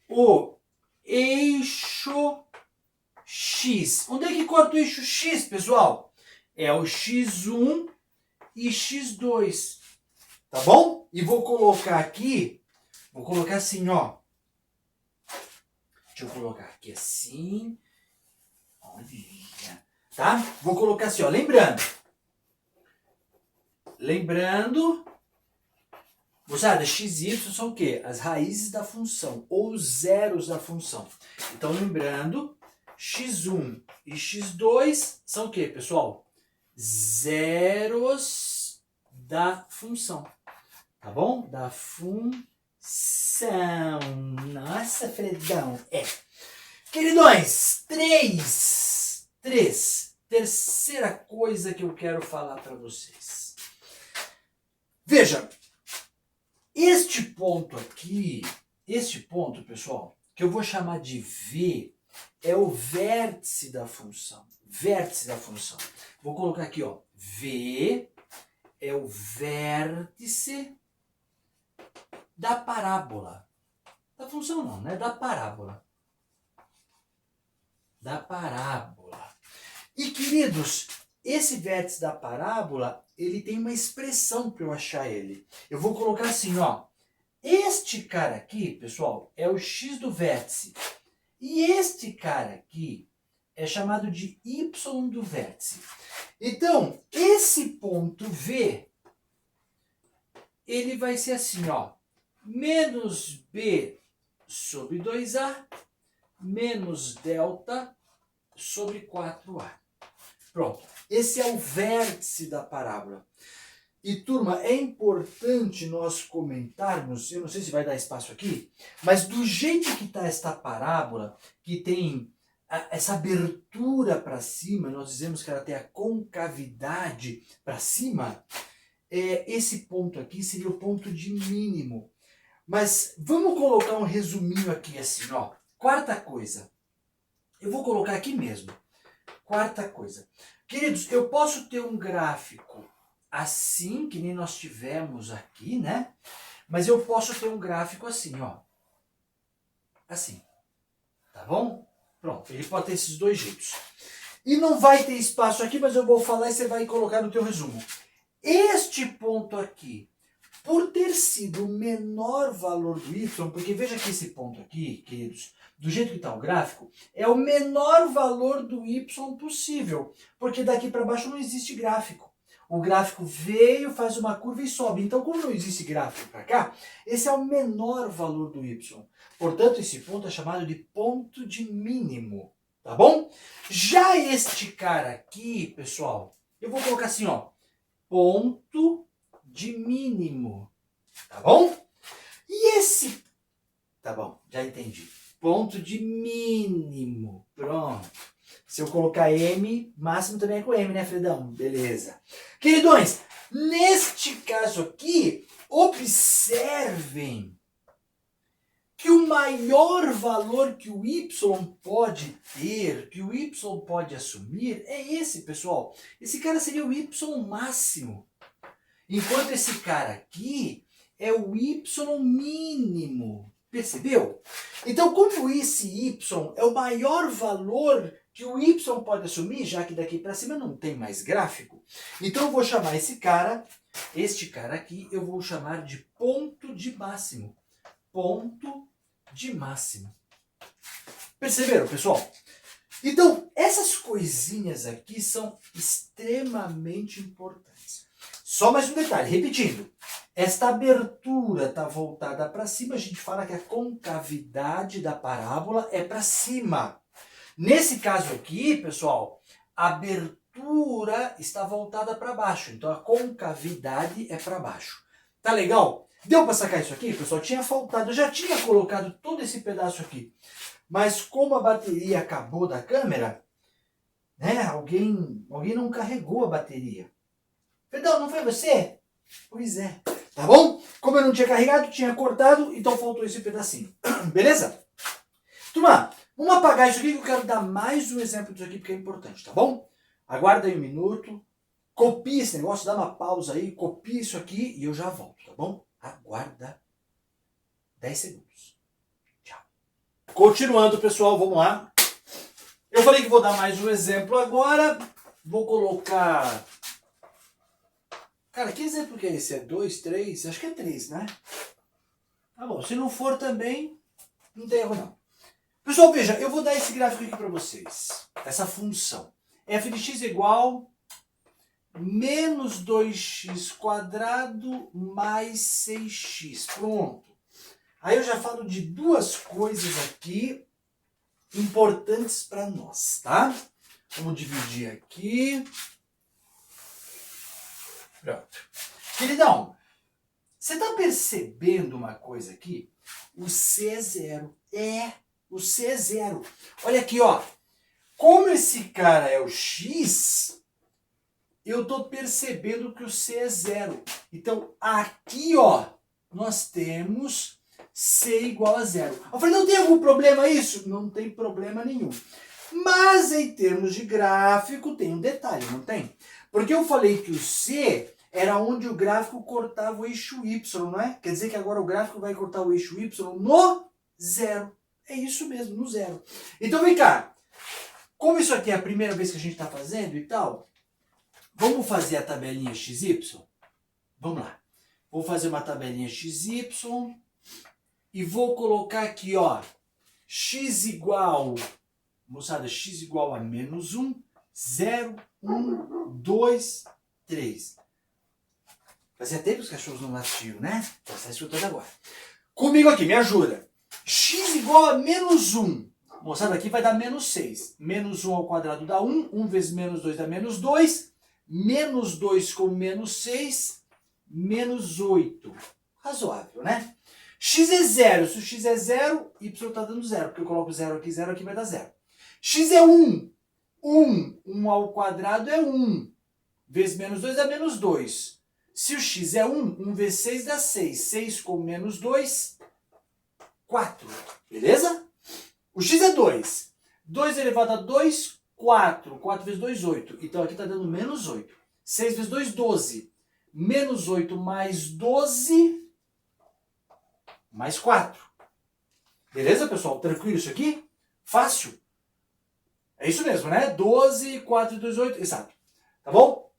o eixo X? Onde é que corta o eixo X, pessoal? É o x1 e x2. Tá bom? E vou colocar aqui, vou colocar assim, ó. Deixa eu colocar aqui assim. Olha. Tá? Vou colocar assim, ó. Lembrando, moçada, x e y são o quê? As raízes da função, ou os zeros da função. Então, lembrando, x1 e x2 são o quê, pessoal? Zeros da função. Tá bom? Da função. Nossa, Fredão. Queridões, terceira coisa que eu quero falar para vocês. Veja, este ponto aqui, pessoal, que eu vou chamar de V, é o vértice da função. Vértice da função. Vou colocar aqui, ó, V é o vértice da parábola. Da função não, né? Da parábola. Da parábola. E, queridos, esse vértice da parábola, ele tem uma expressão para eu achar ele. Eu vou colocar assim, ó. Este cara aqui, pessoal, é o x do vértice. E este cara aqui é chamado de y do vértice. Então, esse ponto V, ele vai ser assim, ó. Menos B sobre 2A menos delta sobre 4A. Pronto. Esse é o vértice da parábola. E, turma, é importante nós comentarmos, eu não sei se vai dar espaço aqui, mas do jeito que está esta parábola, que tem essa abertura para cima, nós dizemos que ela tem a concavidade para cima, esse ponto aqui seria o ponto de mínimo. Mas vamos colocar um resuminho aqui assim, ó. Quarta coisa. Eu vou colocar aqui mesmo. Quarta coisa. Queridos, eu posso ter um gráfico assim, que nem nós tivemos aqui, né? Mas eu posso ter um gráfico assim, ó. Assim. Tá bom? Pronto, ele pode ter esses dois jeitos. E não vai ter espaço aqui, mas eu vou falar e você vai colocar no teu resumo. Este ponto aqui, por ter sido o menor valor do y, porque veja que esse ponto aqui, queridos, do jeito que está o gráfico, é o menor valor do y possível, porque daqui para baixo não existe gráfico. O gráfico veio, faz uma curva e sobe. Então, como não existe gráfico para cá, esse é o menor valor do y. Portanto, esse ponto é chamado de ponto de mínimo, tá bom? Já este cara aqui, pessoal, eu vou colocar assim, ó, ponto de mínimo, tá bom? E esse, tá bom, já entendi. Ponto de mínimo, pronto. Se eu colocar M, máximo também é com M, né, Fredão? Beleza. Queridões, neste caso aqui, observem que o maior valor que o y pode ter, que o y pode assumir, é esse, pessoal. Esse cara seria o y máximo. Enquanto esse cara aqui é o y mínimo. Percebeu? Então, como esse y é o maior valor que o y pode assumir, já que daqui para cima não tem mais gráfico, então eu vou chamar esse cara, este cara aqui, eu vou chamar de ponto de máximo. Ponto de máximo. Perceberam, pessoal? Então, essas coisinhas aqui são extremamente importantes. Só mais um detalhe, repetindo. Esta abertura está voltada para cima, a gente fala que a concavidade da parábola é para cima. Nesse caso aqui, pessoal, a abertura está voltada para baixo, então a concavidade é para baixo. Tá legal? Deu para sacar isso aqui, pessoal? Tinha faltado, eu já tinha colocado todo esse pedaço aqui, mas como a bateria acabou da câmera, né, alguém não carregou a bateria. Fredão, não foi você? Pois é. Tá bom? Como eu não tinha carregado, tinha cortado, então faltou esse pedacinho. Beleza? Turma, vamos apagar isso aqui que eu quero dar mais um exemplo disso aqui porque é importante, tá bom? Aguarda aí um minuto, copia esse negócio, dá uma pausa aí, copia isso aqui e eu já volto, tá bom? Aguarda 10 segundos. Tchau. Continuando, pessoal, vamos lá. Eu falei que vou dar mais um exemplo agora. Vou colocar... Cara, que exemplo que é esse? É 2, 3? Acho que é 3, né? Tá bom, se não for também, não tem erro não. Pessoal, veja, eu vou dar esse gráfico aqui para vocês. Essa função. f de x igual menos 2x² mais 6x. Pronto. Aí eu já falo de duas coisas aqui importantes para nós, tá? Vamos dividir aqui. Pronto. Queridão, você está percebendo uma coisa aqui? O C é zero. O C é zero. Olha aqui, ó. Como esse cara é o X, eu estou percebendo que o C é zero. Então, aqui, ó, nós temos C igual a zero. Eu falei, não tem algum problema isso? Não tem problema nenhum. Mas, em termos de gráfico, tem um detalhe, não tem? Porque eu falei que o C era onde o gráfico cortava o eixo Y, não é? Quer dizer que agora o gráfico vai cortar o eixo Y no zero. É isso mesmo, no zero. Então vem cá. Como isso aqui é a primeira vez que a gente está fazendo e tal, vamos fazer a tabelinha XY? Vamos lá. Vou fazer uma tabelinha XY e vou colocar aqui, ó, x igual, moçada, x igual a menos 1, 0, 1, 2, 3. Fazia tempo que os cachorros não latiam, né? Você está escutando agora. Comigo aqui, me ajuda. X igual a menos 1. Moçada, aqui vai dar menos 6. Menos 1 ao quadrado dá 1. 1 vezes menos 2 dá menos 2. Menos 2 com menos 6, menos 8. Razoável, né? X é 0. Se o x é 0, y está dando 0. Porque eu coloco 0 aqui vai dar 0. X é 1. 1 ao quadrado é 1. Vezes menos 2 dá menos 2. Se o x é 1, 1 vezes 6 dá 6. 6 com menos 2, 4. Beleza? O x é 2. 2 elevado a 2, 4. 4 vezes 2, 8. Então aqui está dando menos 8. 6 vezes 2, 12. Menos 8 mais 12, mais 4. Beleza, pessoal? Tranquilo isso aqui? Fácil? É isso mesmo, né? 12, 4 e 2, 8. Exato. Tá bom?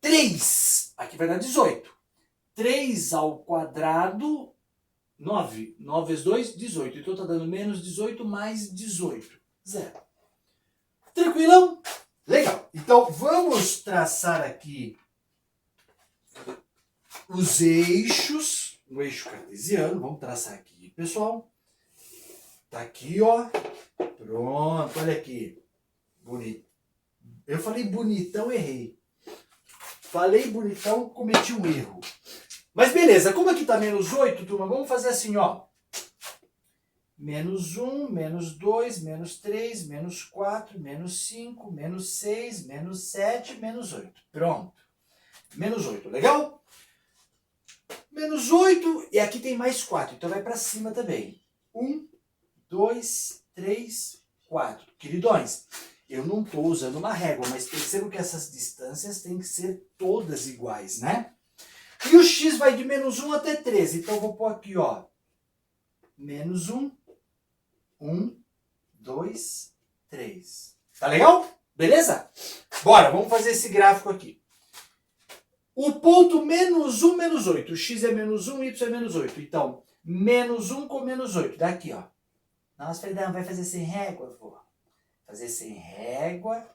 3. Aqui vai dar 18. 3 ao quadrado, 9. 9 vezes 2, 18. Então está dando menos 18 mais 18. Zero. Tranquilão? Legal. Então vamos traçar aqui os eixos. O eixo cartesiano. Vamos traçar aqui, pessoal. Tá aqui, ó. Pronto, olha aqui. Bonito. Eu falei bonitão, errei. Falei bonitão, cometi um erro. Mas beleza, como aqui tá menos 8, turma, vamos fazer assim, ó. Menos 1, menos 2, menos 3, menos 4, menos 5, menos 6, menos 7, menos 8. Pronto. Menos 8, legal? Menos 8, e aqui tem mais 4, então vai para cima também. 1, 2, 3, 4. Queridões, eu não estou usando uma régua, mas percebo que essas distâncias têm que ser todas iguais, né? E o x vai de menos 1 até 13, então eu vou pôr aqui, ó. Menos 1, 1, 2, 3. Tá legal? Beleza? Bora, vamos fazer esse gráfico aqui. O ponto menos 1, menos 8. O x é menos 1, y é menos 8. Então, menos 1 com menos 8. Daqui, ó. Nossa, Fredão, vai fazer sem régua? Vou fazer sem régua.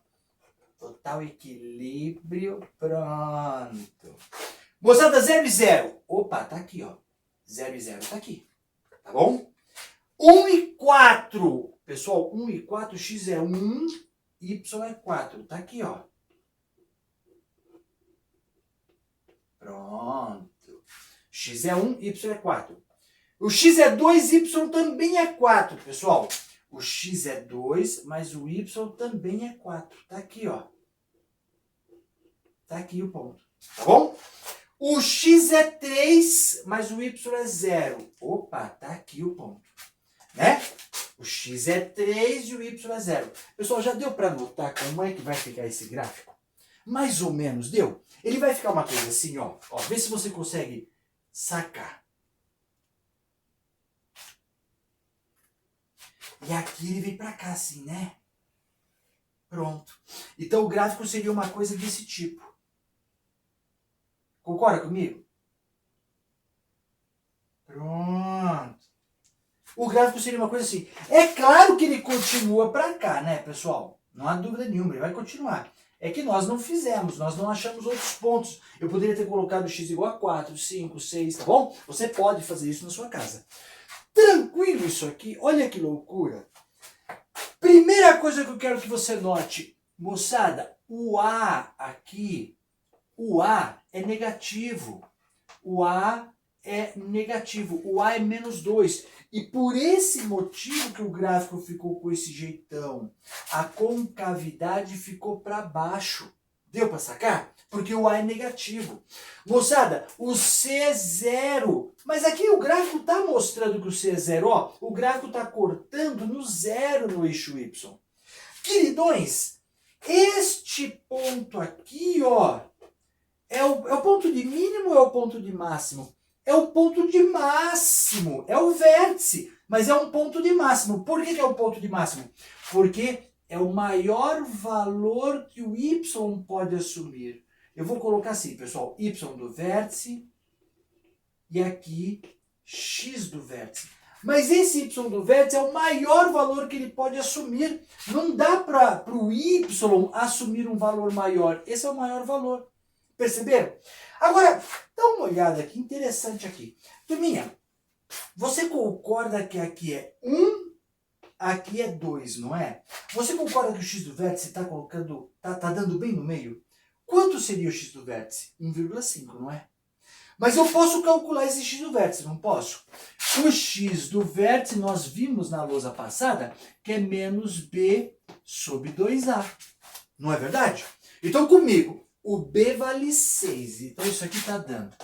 Total equilíbrio. Pronto. Moçada, 0 e 0. Opa, tá aqui, ó. 0 e 0 tá aqui. Tá bom? 1 e 4. Pessoal, 1 e 4, x é 1, y é 4. Tá aqui, ó. Pronto. X é 1, y é 4. O x é 2, y também é 4, pessoal. O x é 2, mas o y também é 4. Tá aqui, ó. Tá aqui o ponto. Tá bom? O x é 3, mas o y é 0. Opa, tá aqui o ponto. Né? O x é 3 e o y é 0. Pessoal, já deu para notar como é que vai ficar esse gráfico? Mais ou menos, deu? Ele vai ficar uma coisa assim, ó. Ó, vê se você consegue sacar. E aqui ele vem para cá assim, né? Pronto. Então o gráfico seria uma coisa desse tipo. Concorda comigo? Pronto. O gráfico seria uma coisa assim. É claro que ele continua para cá, né, pessoal? Não há dúvida nenhuma, ele vai continuar. É que nós não fizemos, nós não achamos outros pontos. Eu poderia ter colocado x igual a 4, 5, 6, tá bom? Você pode fazer isso na sua casa. Tranquilo isso aqui? Olha que loucura. Primeira coisa que eu quero que você note. Moçada, o A aqui, o A é negativo. O A é negativo. O A é menos 2. E por esse motivo que o gráfico ficou com esse jeitão. A concavidade ficou para baixo. Deu para sacar? Porque o A é negativo. Moçada, o C é 0. Mas aqui o gráfico está mostrando que o C é 0. Ó, o gráfico está cortando no 0 no eixo Y. Queridões, este ponto aqui, ó, é o ponto de mínimo ou é o ponto de máximo? É o ponto de máximo. É o vértice, mas é um ponto de máximo. Por que é um ponto de máximo? Porque é o maior valor que o y pode assumir. Eu vou colocar assim, pessoal, y do vértice e aqui x do vértice. Mas esse y do vértice é o maior valor que ele pode assumir. Não dá para o y assumir um valor maior. Esse é o maior valor. Perceberam? Agora, dá uma olhada aqui, interessante aqui. Turminha, você concorda que aqui é 1, aqui é 2, não é? Você concorda que o x do vértice está dando bem no meio? Quanto seria o x do vértice? 1,5, não é? Mas eu posso calcular esse x do vértice, não posso? O x do vértice nós vimos na lousa passada que é menos b sobre 2a. Não é verdade? Então comigo, o b vale 6. Então isso aqui está dando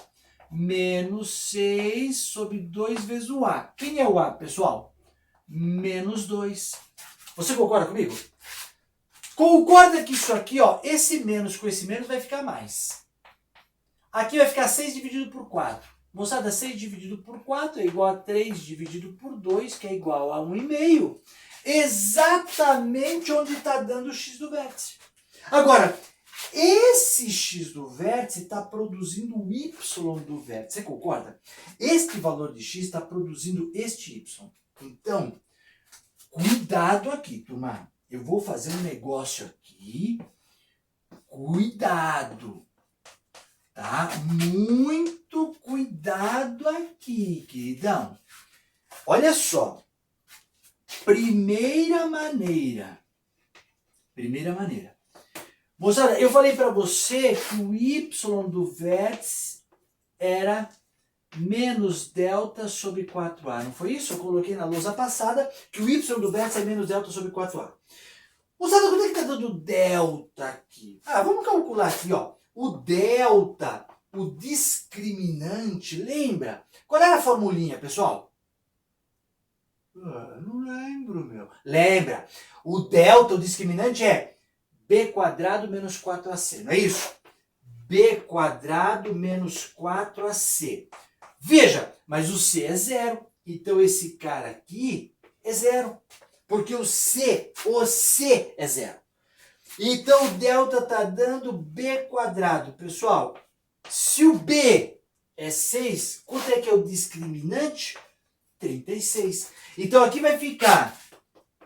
menos 6 sobre 2 vezes o a. Quem é o a, pessoal? Menos 2. Você concorda comigo? Concorda que isso aqui, ó, esse menos com esse menos vai ficar mais. Aqui vai ficar 6 dividido por 4. Moçada, 6 dividido por 4 é igual a 3 dividido por 2, que é igual a 1,5. Exatamente onde está dando o x do vértice. Agora, esse x do vértice está produzindo o y do vértice. Você concorda? Este valor de x está produzindo este y. Então, cuidado aqui, turma. Eu vou fazer um negócio aqui. Cuidado. Tá? Muito cuidado aqui, queridão. Olha só. Primeira maneira. Moçada, eu falei para você que o y do vértice era menos delta sobre 4a. Não foi isso? Eu coloquei na lousa passada que o y do vértice é menos delta sobre 4a. Moçada, quanto é que está dando delta aqui? Vamos calcular aqui, ó. O delta, o discriminante, lembra? Qual era a formulinha, pessoal? Não lembro, meu. Lembra? O delta, o discriminante é b quadrado menos 4ac, não é isso? b quadrado menos 4ac. Veja, mas o c é zero. Então esse cara aqui é zero. Porque o c é zero. Então o delta está dando b quadrado. Pessoal, se o b é 6, quanto é que é o discriminante? 36. Então aqui vai ficar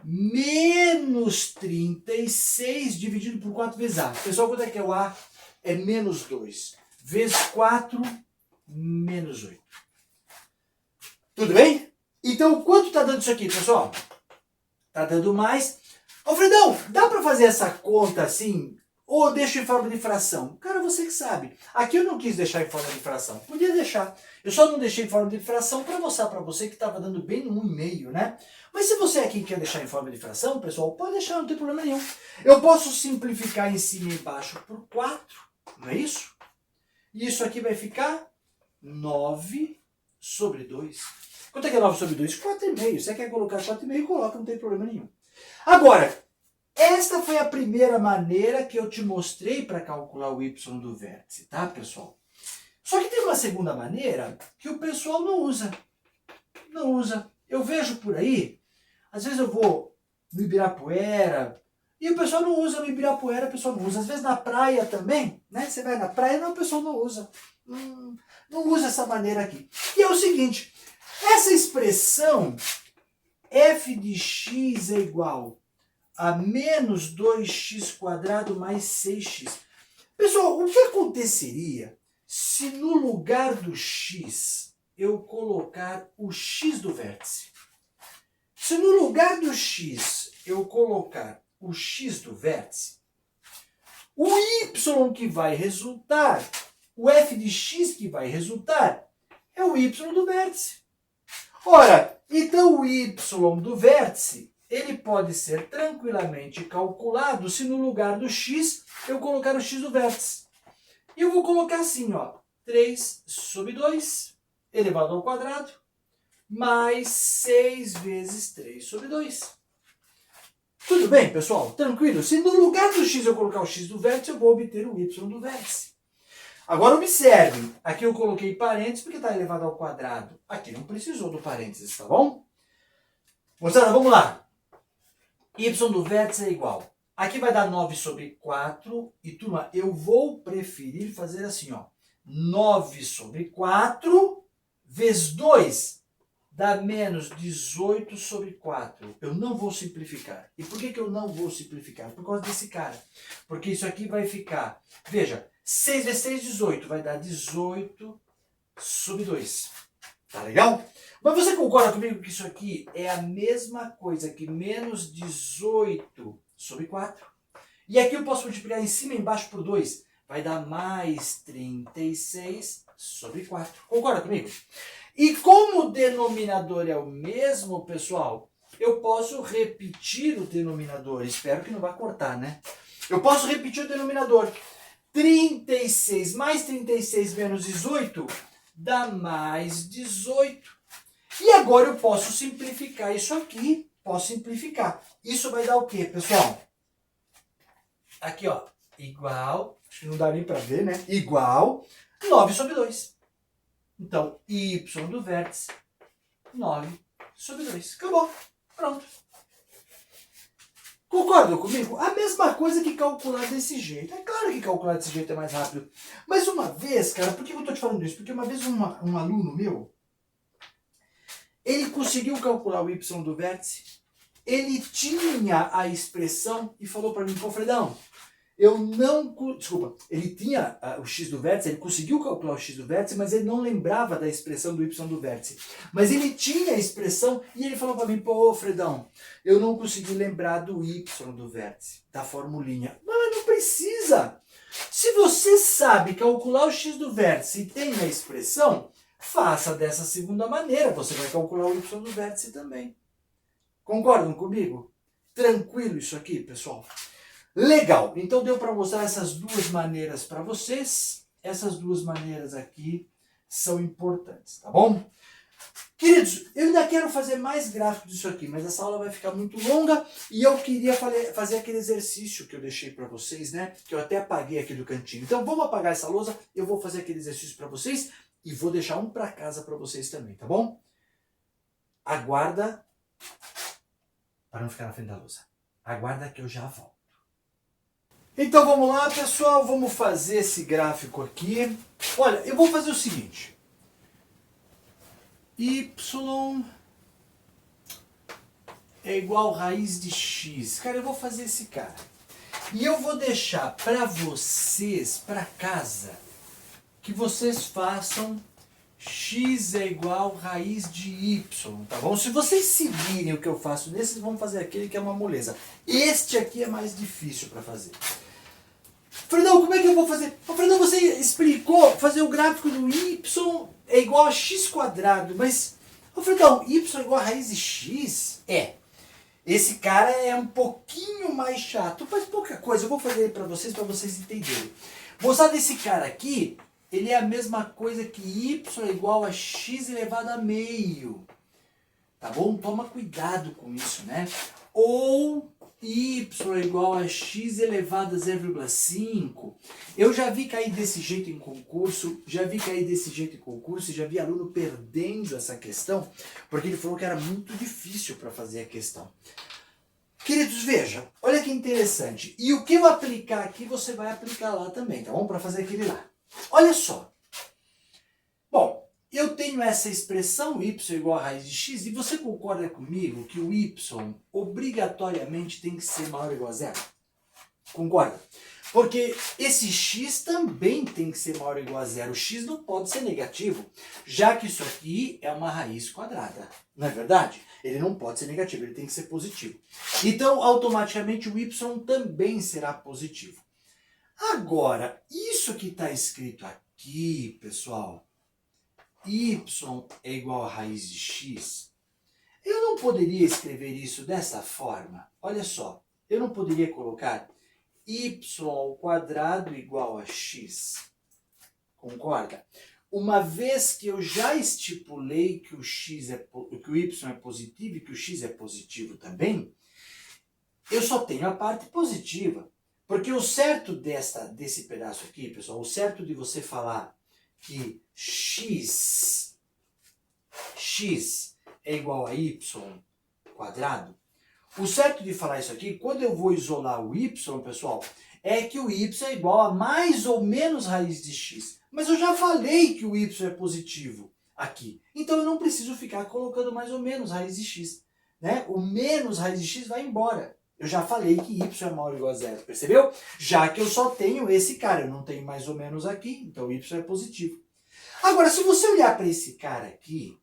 menos 36 dividido por 4 vezes a. Pessoal, quanto é que é o a? É menos 2. Vezes 4, menos 8. Tudo bem? Então quanto está dando isso aqui, pessoal? Está dando mais. Ô, Fredão, dá para fazer essa conta assim? Ou deixa em forma de fração? Cara, você que sabe. Aqui eu não quis deixar em forma de fração. Podia deixar. Eu só não deixei em forma de fração para mostrar para você que estava dando bem no 1,5, né? Mas se você aqui quer deixar em forma de fração, pessoal, pode deixar, não tem problema nenhum. Eu posso simplificar em cima e embaixo por 4, não é isso? E isso aqui vai ficar 9 sobre 2. Quanto é que é 9 sobre 2? 4,5. Você quer colocar 4,5, coloca, não tem problema nenhum. Agora, esta foi a primeira maneira que eu te mostrei para calcular o y do vértice, tá, pessoal? Só que tem uma segunda maneira que o pessoal não usa. Não usa. Eu vejo por aí, às vezes eu vou no Ibirapuera, e o pessoal não usa no Ibirapuera, o pessoal não usa. Às vezes na praia também, né? Você vai na praia, não, o pessoal não usa. Não usa essa maneira aqui. E é o seguinte, essa expressão f de x é igual a menos 2x² mais 6x. Pessoal, o que aconteceria se no lugar do x eu colocar o x do vértice? Se no lugar do x eu colocar o x do vértice, o y que vai resultar, o f de x que vai resultar, é o y do vértice. Ora, então o y do vértice, ele pode ser tranquilamente calculado se no lugar do x eu colocar o x do vértice. E eu vou colocar assim, ó, 3 sobre 2 elevado ao quadrado, mais 6 vezes 3 sobre 2. Tudo bem, pessoal? Tranquilo? Se no lugar do x eu colocar o x do vértice, eu vou obter o y do vértice. Agora observe, aqui eu coloquei parênteses porque está elevado ao quadrado. Aqui não precisou do parênteses, tá bom? Moçada, vamos lá. Y do vértice é igual. Aqui vai dar 9 sobre 4. E, turma, eu vou preferir fazer assim, ó. 9 sobre 4 vezes 2 dá menos 18 sobre 4. Eu não vou simplificar. E por que eu não vou simplificar? Por causa desse cara. Porque isso aqui vai ficar... Veja, 6 vezes 3, 18. Vai dar 18 sobre 2. Tá legal? Mas você concorda comigo que isso aqui é a mesma coisa que menos 18 sobre 4? E aqui eu posso multiplicar em cima e embaixo por 2. Vai dar mais 36 sobre 4. Concorda comigo? E como o denominador é o mesmo, pessoal, eu posso repetir o denominador. Espero que não vá cortar, né? Eu posso repetir o denominador. 36 mais 36 menos 18 dá mais 18. E agora eu posso simplificar isso aqui posso simplificar. Isso vai dar o quê, pessoal? Aqui, ó, igual, acho que não dá nem para ver, né? Igual 9 sobre 2. Então, y do vértice, 9 sobre 2. Acabou. Pronto. Concordam comigo? A mesma coisa que calcular desse jeito. É claro que calcular desse jeito é mais rápido. Mas uma vez, cara, por que eu tô te falando isso? Porque uma vez um aluno meu, ele conseguiu calcular o y do vértice, ele tinha a expressão e falou para mim, pô, Fredão, eu não... Desculpa, ele tinha o x do vértice, ele conseguiu calcular o x do vértice, mas ele não lembrava da expressão do y do vértice. Mas ele tinha a expressão e ele falou para mim, pô, Fredão, eu não consegui lembrar do y do vértice, da formulinha. Mas não precisa! Se você sabe calcular o x do vértice e tem a expressão, faça dessa segunda maneira, você vai calcular o y do vértice também. Concordam comigo? Tranquilo isso aqui, pessoal? Legal, então deu para mostrar essas duas maneiras para vocês. Essas duas maneiras aqui são importantes, tá bom? Queridos, eu ainda quero fazer mais gráficos disso aqui, mas essa aula vai ficar muito longa e eu queria fazer aquele exercício que eu deixei para vocês, né? Que eu até apaguei aqui do cantinho. Então vamos apagar essa lousa, eu vou fazer aquele exercício para vocês e vou deixar um para casa para vocês também, tá bom? Aguarda, para não ficar na frente da lousa, aguarda que eu já volto. Então vamos lá, pessoal, vamos fazer esse gráfico aqui. Olha, eu vou fazer o seguinte. Y é igual raiz de x. Cara, eu vou fazer esse cara. E eu vou deixar para vocês, para casa, que vocês façam x é igual raiz de y, tá bom? Se vocês seguirem o que eu faço nesse, vocês vão fazer aquele que é uma moleza. Este aqui é mais difícil para fazer. Fredão, como é que eu vou fazer? Fredão, você explicou fazer o gráfico do y é igual a x quadrado, mas, Fredão, y é igual a raiz de x? É. Esse cara é um pouquinho mais chato, faz pouca coisa, eu vou fazer ele para vocês entenderem. Moçada, esse cara aqui, ele é a mesma coisa que y é igual a x elevado a meio. Tá bom? Toma cuidado com isso, né? Ou y é igual a x elevado a 0,5. Eu já vi cair desse jeito em concurso, já vi aluno perdendo essa questão, porque ele falou que era muito difícil para fazer a questão. Queridos, veja, olha que interessante. E o que eu aplicar aqui, você vai aplicar lá também, tá bom? Para fazer aquele lá. Olha só. Bom, eu tenho essa expressão y igual a raiz de x, e você concorda comigo que o y obrigatoriamente tem que ser maior ou igual a zero? Concorda? Porque esse x também tem que ser maior ou igual a zero. O x não pode ser negativo, já que isso aqui é uma raiz quadrada. Não é verdade? Ele não pode ser negativo, ele tem que ser positivo. Então, automaticamente, o y também será positivo. Agora, isso que está escrito aqui, pessoal, y é igual a raiz de x, eu não poderia escrever isso dessa forma. Olha só, eu não poderia colocar y ao quadrado igual a x. Concorda? Uma vez que eu já estipulei que o y é positivo e que o x é positivo também, eu só tenho a parte positiva. Porque o certo desse pedaço aqui, pessoal, o certo de você falar que x é igual a y quadrado, o certo de falar isso aqui, quando eu vou isolar o y, pessoal, é que o y é igual a mais ou menos raiz de x. Mas eu já falei que o y é positivo aqui. Então eu não preciso ficar colocando mais ou menos raiz de x, né? O menos raiz de x vai embora. Eu já falei que y é maior ou igual a zero, percebeu? Já que eu só tenho esse cara, eu não tenho mais ou menos aqui, então y é positivo. Agora, se você olhar para esse cara aqui,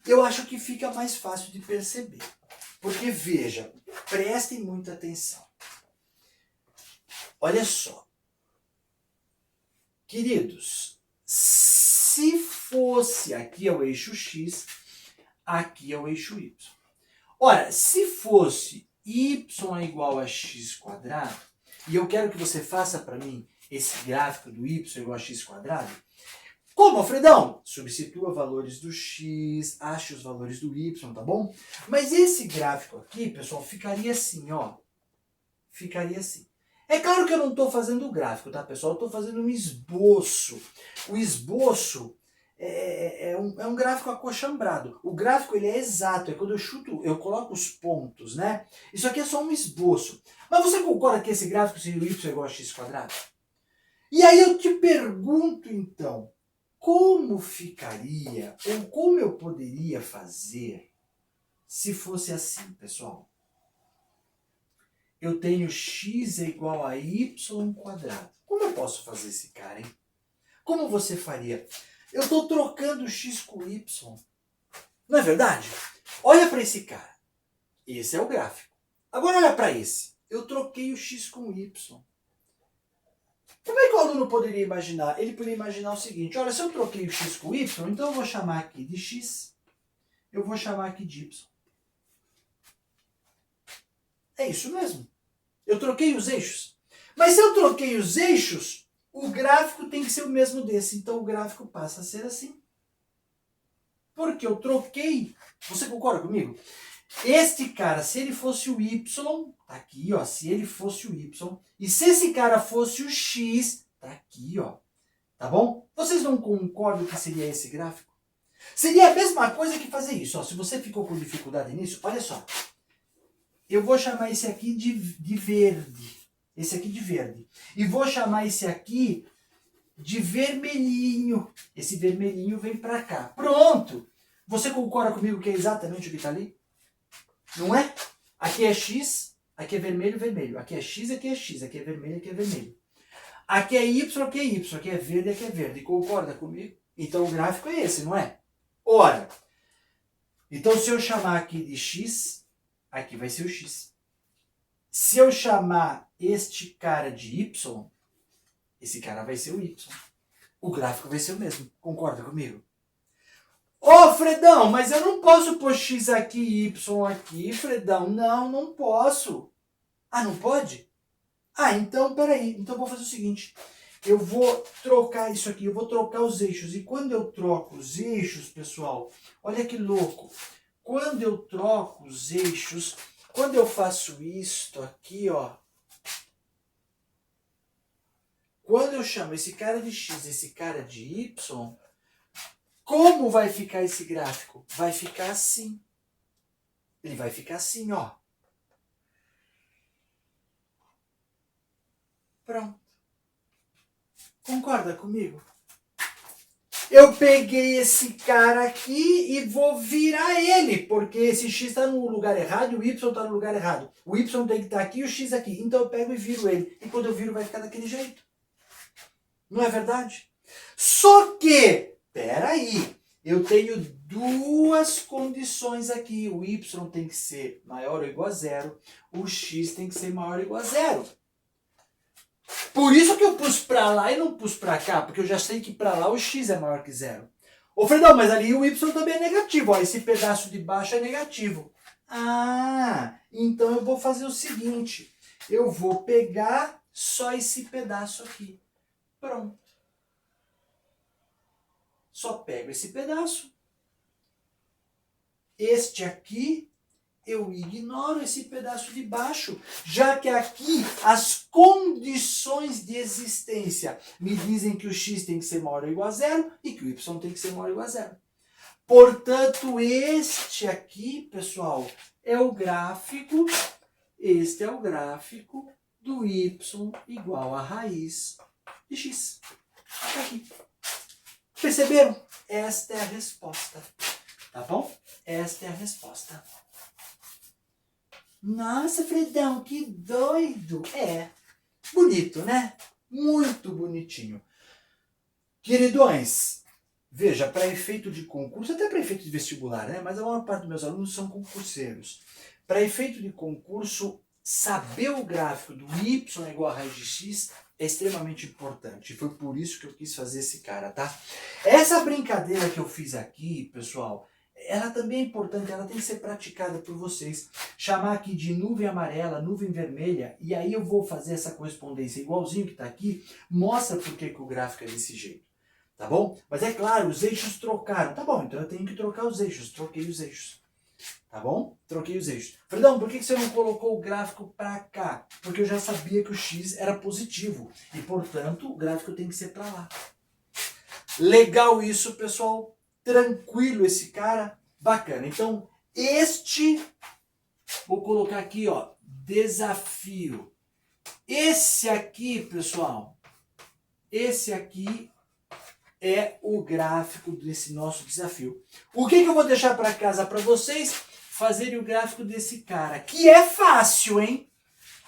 eu acho que fica mais fácil de perceber. Porque, veja, prestem muita atenção. Olha só. Queridos, se fosse aqui é o eixo x, aqui é o eixo y. Ora, se fosse y é igual a x quadrado, e eu quero que você faça para mim esse gráfico do y igual a x quadrado, Como, Alfredão? Substitua valores do x, ache os valores do y, tá bom? Mas esse gráfico aqui, pessoal, ficaria assim, ó. Ficaria assim. É claro que eu não estou fazendo o gráfico, tá, pessoal? Eu estou fazendo um esboço. O esboço é um gráfico acochambrado. O gráfico, ele é exato. É quando eu chuto, eu coloco os pontos, né? Isso aqui é só um esboço. Mas você concorda que esse gráfico seria y igual a x quadrado? E aí eu te pergunto, então, como ficaria, ou como eu poderia fazer se fosse assim, pessoal? Eu tenho x é igual a y quadrado. Como eu posso fazer esse cara, hein? Como você faria? Eu estou trocando x com y. Não é verdade? Olha para esse cara. Esse é o gráfico. Agora olha para esse. Eu troquei o x com o y. Como é que o aluno poderia imaginar? Ele poderia imaginar o seguinte. Olha, se eu troquei o x com o y, então eu vou chamar aqui de x. Eu vou chamar aqui de y. É isso mesmo. Eu troquei os eixos. Mas se eu troquei os eixos, o gráfico tem que ser o mesmo desse. Então o gráfico passa a ser assim. Porque eu troquei. Você concorda comigo? Este cara, se ele fosse o y, tá aqui, ó. Se ele fosse o y. E se esse cara fosse o x, tá aqui, ó. Tá bom? Vocês não concordam que seria esse gráfico? Seria a mesma coisa que fazer isso. Ó. Se você ficou com dificuldade nisso, olha só. Eu vou chamar esse aqui de verde. Esse aqui de verde. E vou chamar esse aqui de vermelhinho. Esse vermelhinho vem para cá. Pronto! Você concorda comigo que é exatamente o que está ali? Não é? Aqui é x, aqui é vermelho, vermelho. Aqui é x, aqui é x. Aqui é vermelho, aqui é vermelho. Aqui é y, aqui é y. Aqui é verde, aqui é verde. Concorda comigo? Então o gráfico é esse, não é? Ora, então se eu chamar aqui de x, aqui vai ser o x. Se eu chamar este cara de y, esse cara vai ser o y. O gráfico vai ser o mesmo. Concorda comigo? Ô, Fredão, mas eu não posso pôr x aqui e y aqui, Fredão. Não, não posso. Ah, não pode? Ah, então, peraí. Então eu vou fazer o seguinte. Eu vou trocar isso aqui, eu vou trocar os eixos. E quando eu troco os eixos, pessoal, olha que louco. Quando eu troco os eixos, quando eu faço isto aqui, ó. Quando eu chamo esse cara de x, esse cara de y, como vai ficar esse gráfico? Vai ficar assim. Ele vai ficar assim, ó. Pronto. Concorda comigo? Eu peguei esse cara aqui e vou virar ele, porque esse x está no lugar errado e o y está no lugar errado. O y tem que estar aqui e o x aqui. Então eu pego e viro ele. E quando eu viro vai ficar daquele jeito. Não é verdade? Só que, peraí, eu tenho duas condições aqui. O y tem que ser maior ou igual a zero. O x tem que ser maior ou igual a zero. Por isso que eu pus para lá e não pus para cá, porque eu já sei que para lá o x é maior que zero. Ô Fredão, mas ali o y também é negativo. Ó, esse pedaço de baixo é negativo. Ah, então eu vou fazer o seguinte. Eu vou pegar só esse pedaço aqui. Pronto. Só pego esse pedaço. Este aqui, eu ignoro esse pedaço de baixo, já que aqui as condições de existência me dizem que o x tem que ser maior ou igual a zero e que o y tem que ser maior ou igual a zero. Portanto, este aqui, pessoal, é o gráfico, este é o gráfico do y igual a raiz de x. Aqui. Perceberam? Esta é a resposta. Tá bom? Esta é a resposta. Nossa, Fredão, que doido! É, bonito, né? Muito bonitinho. Queridões, veja, para efeito de concurso, até para efeito de vestibular, né? Mas a maior parte dos meus alunos são concurseiros. Para efeito de concurso, saber o gráfico do y igual a raiz de x é extremamente importante. E foi por isso que eu quis fazer esse cara, tá? Essa brincadeira que eu fiz aqui, pessoal, ela também é importante, ela tem que ser praticada por vocês. Chamar aqui de nuvem amarela, nuvem vermelha, e aí eu vou fazer essa correspondência igualzinho que está aqui, mostra por que o gráfico é desse jeito. tá bom? Mas é claro, os eixos trocaram. Tá bom, então eu tenho que trocar os eixos. Troquei os eixos. Tá bom? Troquei os eixos. Fredão, por que você não colocou o gráfico para cá? Porque eu já sabia que o x era positivo. E, portanto, o gráfico tem que ser para lá. Legal isso, pessoal. Tranquilo esse cara. Bacana. Então, vou colocar aqui, ó, desafio. Esse aqui, pessoal, esse aqui é o gráfico desse nosso desafio. O que eu vou deixar para casa para vocês? Fazerem o gráfico desse cara, que é fácil, hein?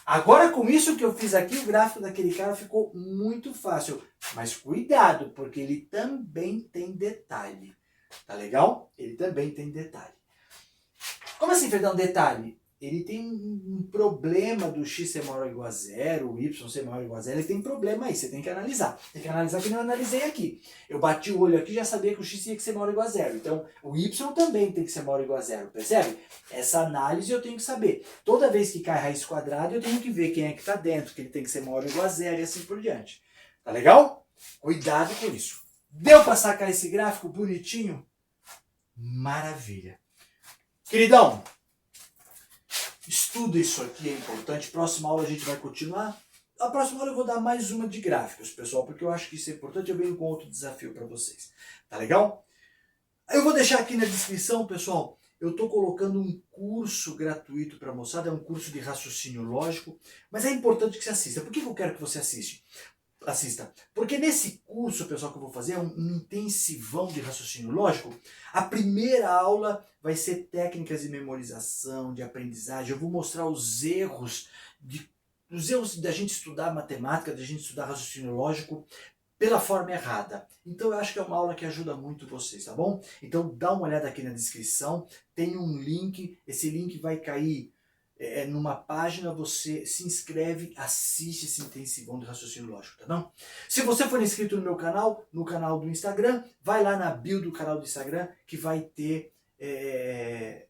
Agora, com isso que eu fiz aqui, o gráfico daquele cara ficou muito fácil. Mas cuidado, porque ele também tem detalhe. Tá legal? Ele também tem detalhe. Como assim, Fredão, detalhe? Ele tem um problema do x ser maior ou igual a zero, o y ser maior ou igual a zero, ele tem problema aí, você tem que analisar. Tem que analisar que eu não analisei aqui. Eu bati o olho aqui e já sabia que o x tinha que ser maior ou igual a zero. Então, o y também tem que ser maior ou igual a zero, percebe? Essa análise eu tenho que saber. Toda vez que cai raiz quadrada, eu tenho que ver quem é que está dentro, que ele tem que ser maior ou igual a zero e assim por diante. Tá legal? Cuidado com isso. Deu para sacar esse gráfico bonitinho? Maravilha. Queridão, estuda isso aqui, é importante. Próxima aula a gente vai continuar. A próxima aula eu vou dar mais uma de gráficos, pessoal, porque eu acho que isso é importante. Eu venho com outro desafio para vocês. Tá legal? Eu vou deixar aqui na descrição, pessoal, eu estou colocando um curso gratuito para a moçada, é um curso de raciocínio lógico, mas é importante que você assista. Por que eu quero que você assista? Porque nesse curso, pessoal, que eu vou fazer é um intensivão de raciocínio lógico. A primeira aula vai ser técnicas de memorização, de aprendizagem. Eu vou mostrar os erros da gente estudar matemática, da gente estudar raciocínio lógico pela forma errada. Então eu acho que é uma aula que ajuda muito vocês, tá bom? Então dá uma olhada aqui na descrição, tem um link, esse link vai cair numa página, você se inscreve, assiste esse intensivão de raciocínio lógico, tá bom? Se você for inscrito no meu canal, no canal do Instagram, vai lá na bio do canal do Instagram que vai ter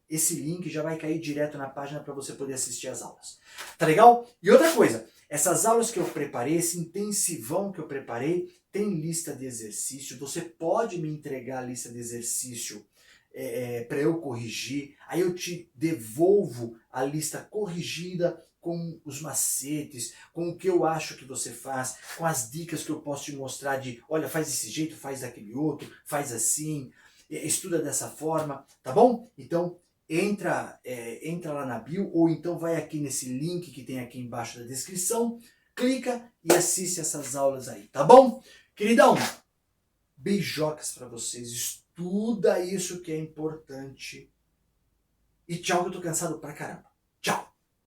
esse link, já vai cair direto na página para você poder assistir as aulas. Tá legal? E outra coisa, essas aulas que eu preparei, esse intensivão que eu preparei, tem lista de exercício, você pode me entregar a lista de exercício para eu corrigir, aí eu te devolvo a lista corrigida com os macetes, com o que eu acho que você faz, com as dicas que eu posso te mostrar de, olha, faz desse jeito, faz daquele outro, faz assim, estuda dessa forma, tá bom? Então, entra lá na bio, ou então vai aqui nesse link que tem aqui embaixo da descrição, clica e assiste essas aulas aí, tá bom? Queridão, beijocas para vocês, estuda isso que é importante. E tchau, que eu tô cansado pra caramba. Tchau!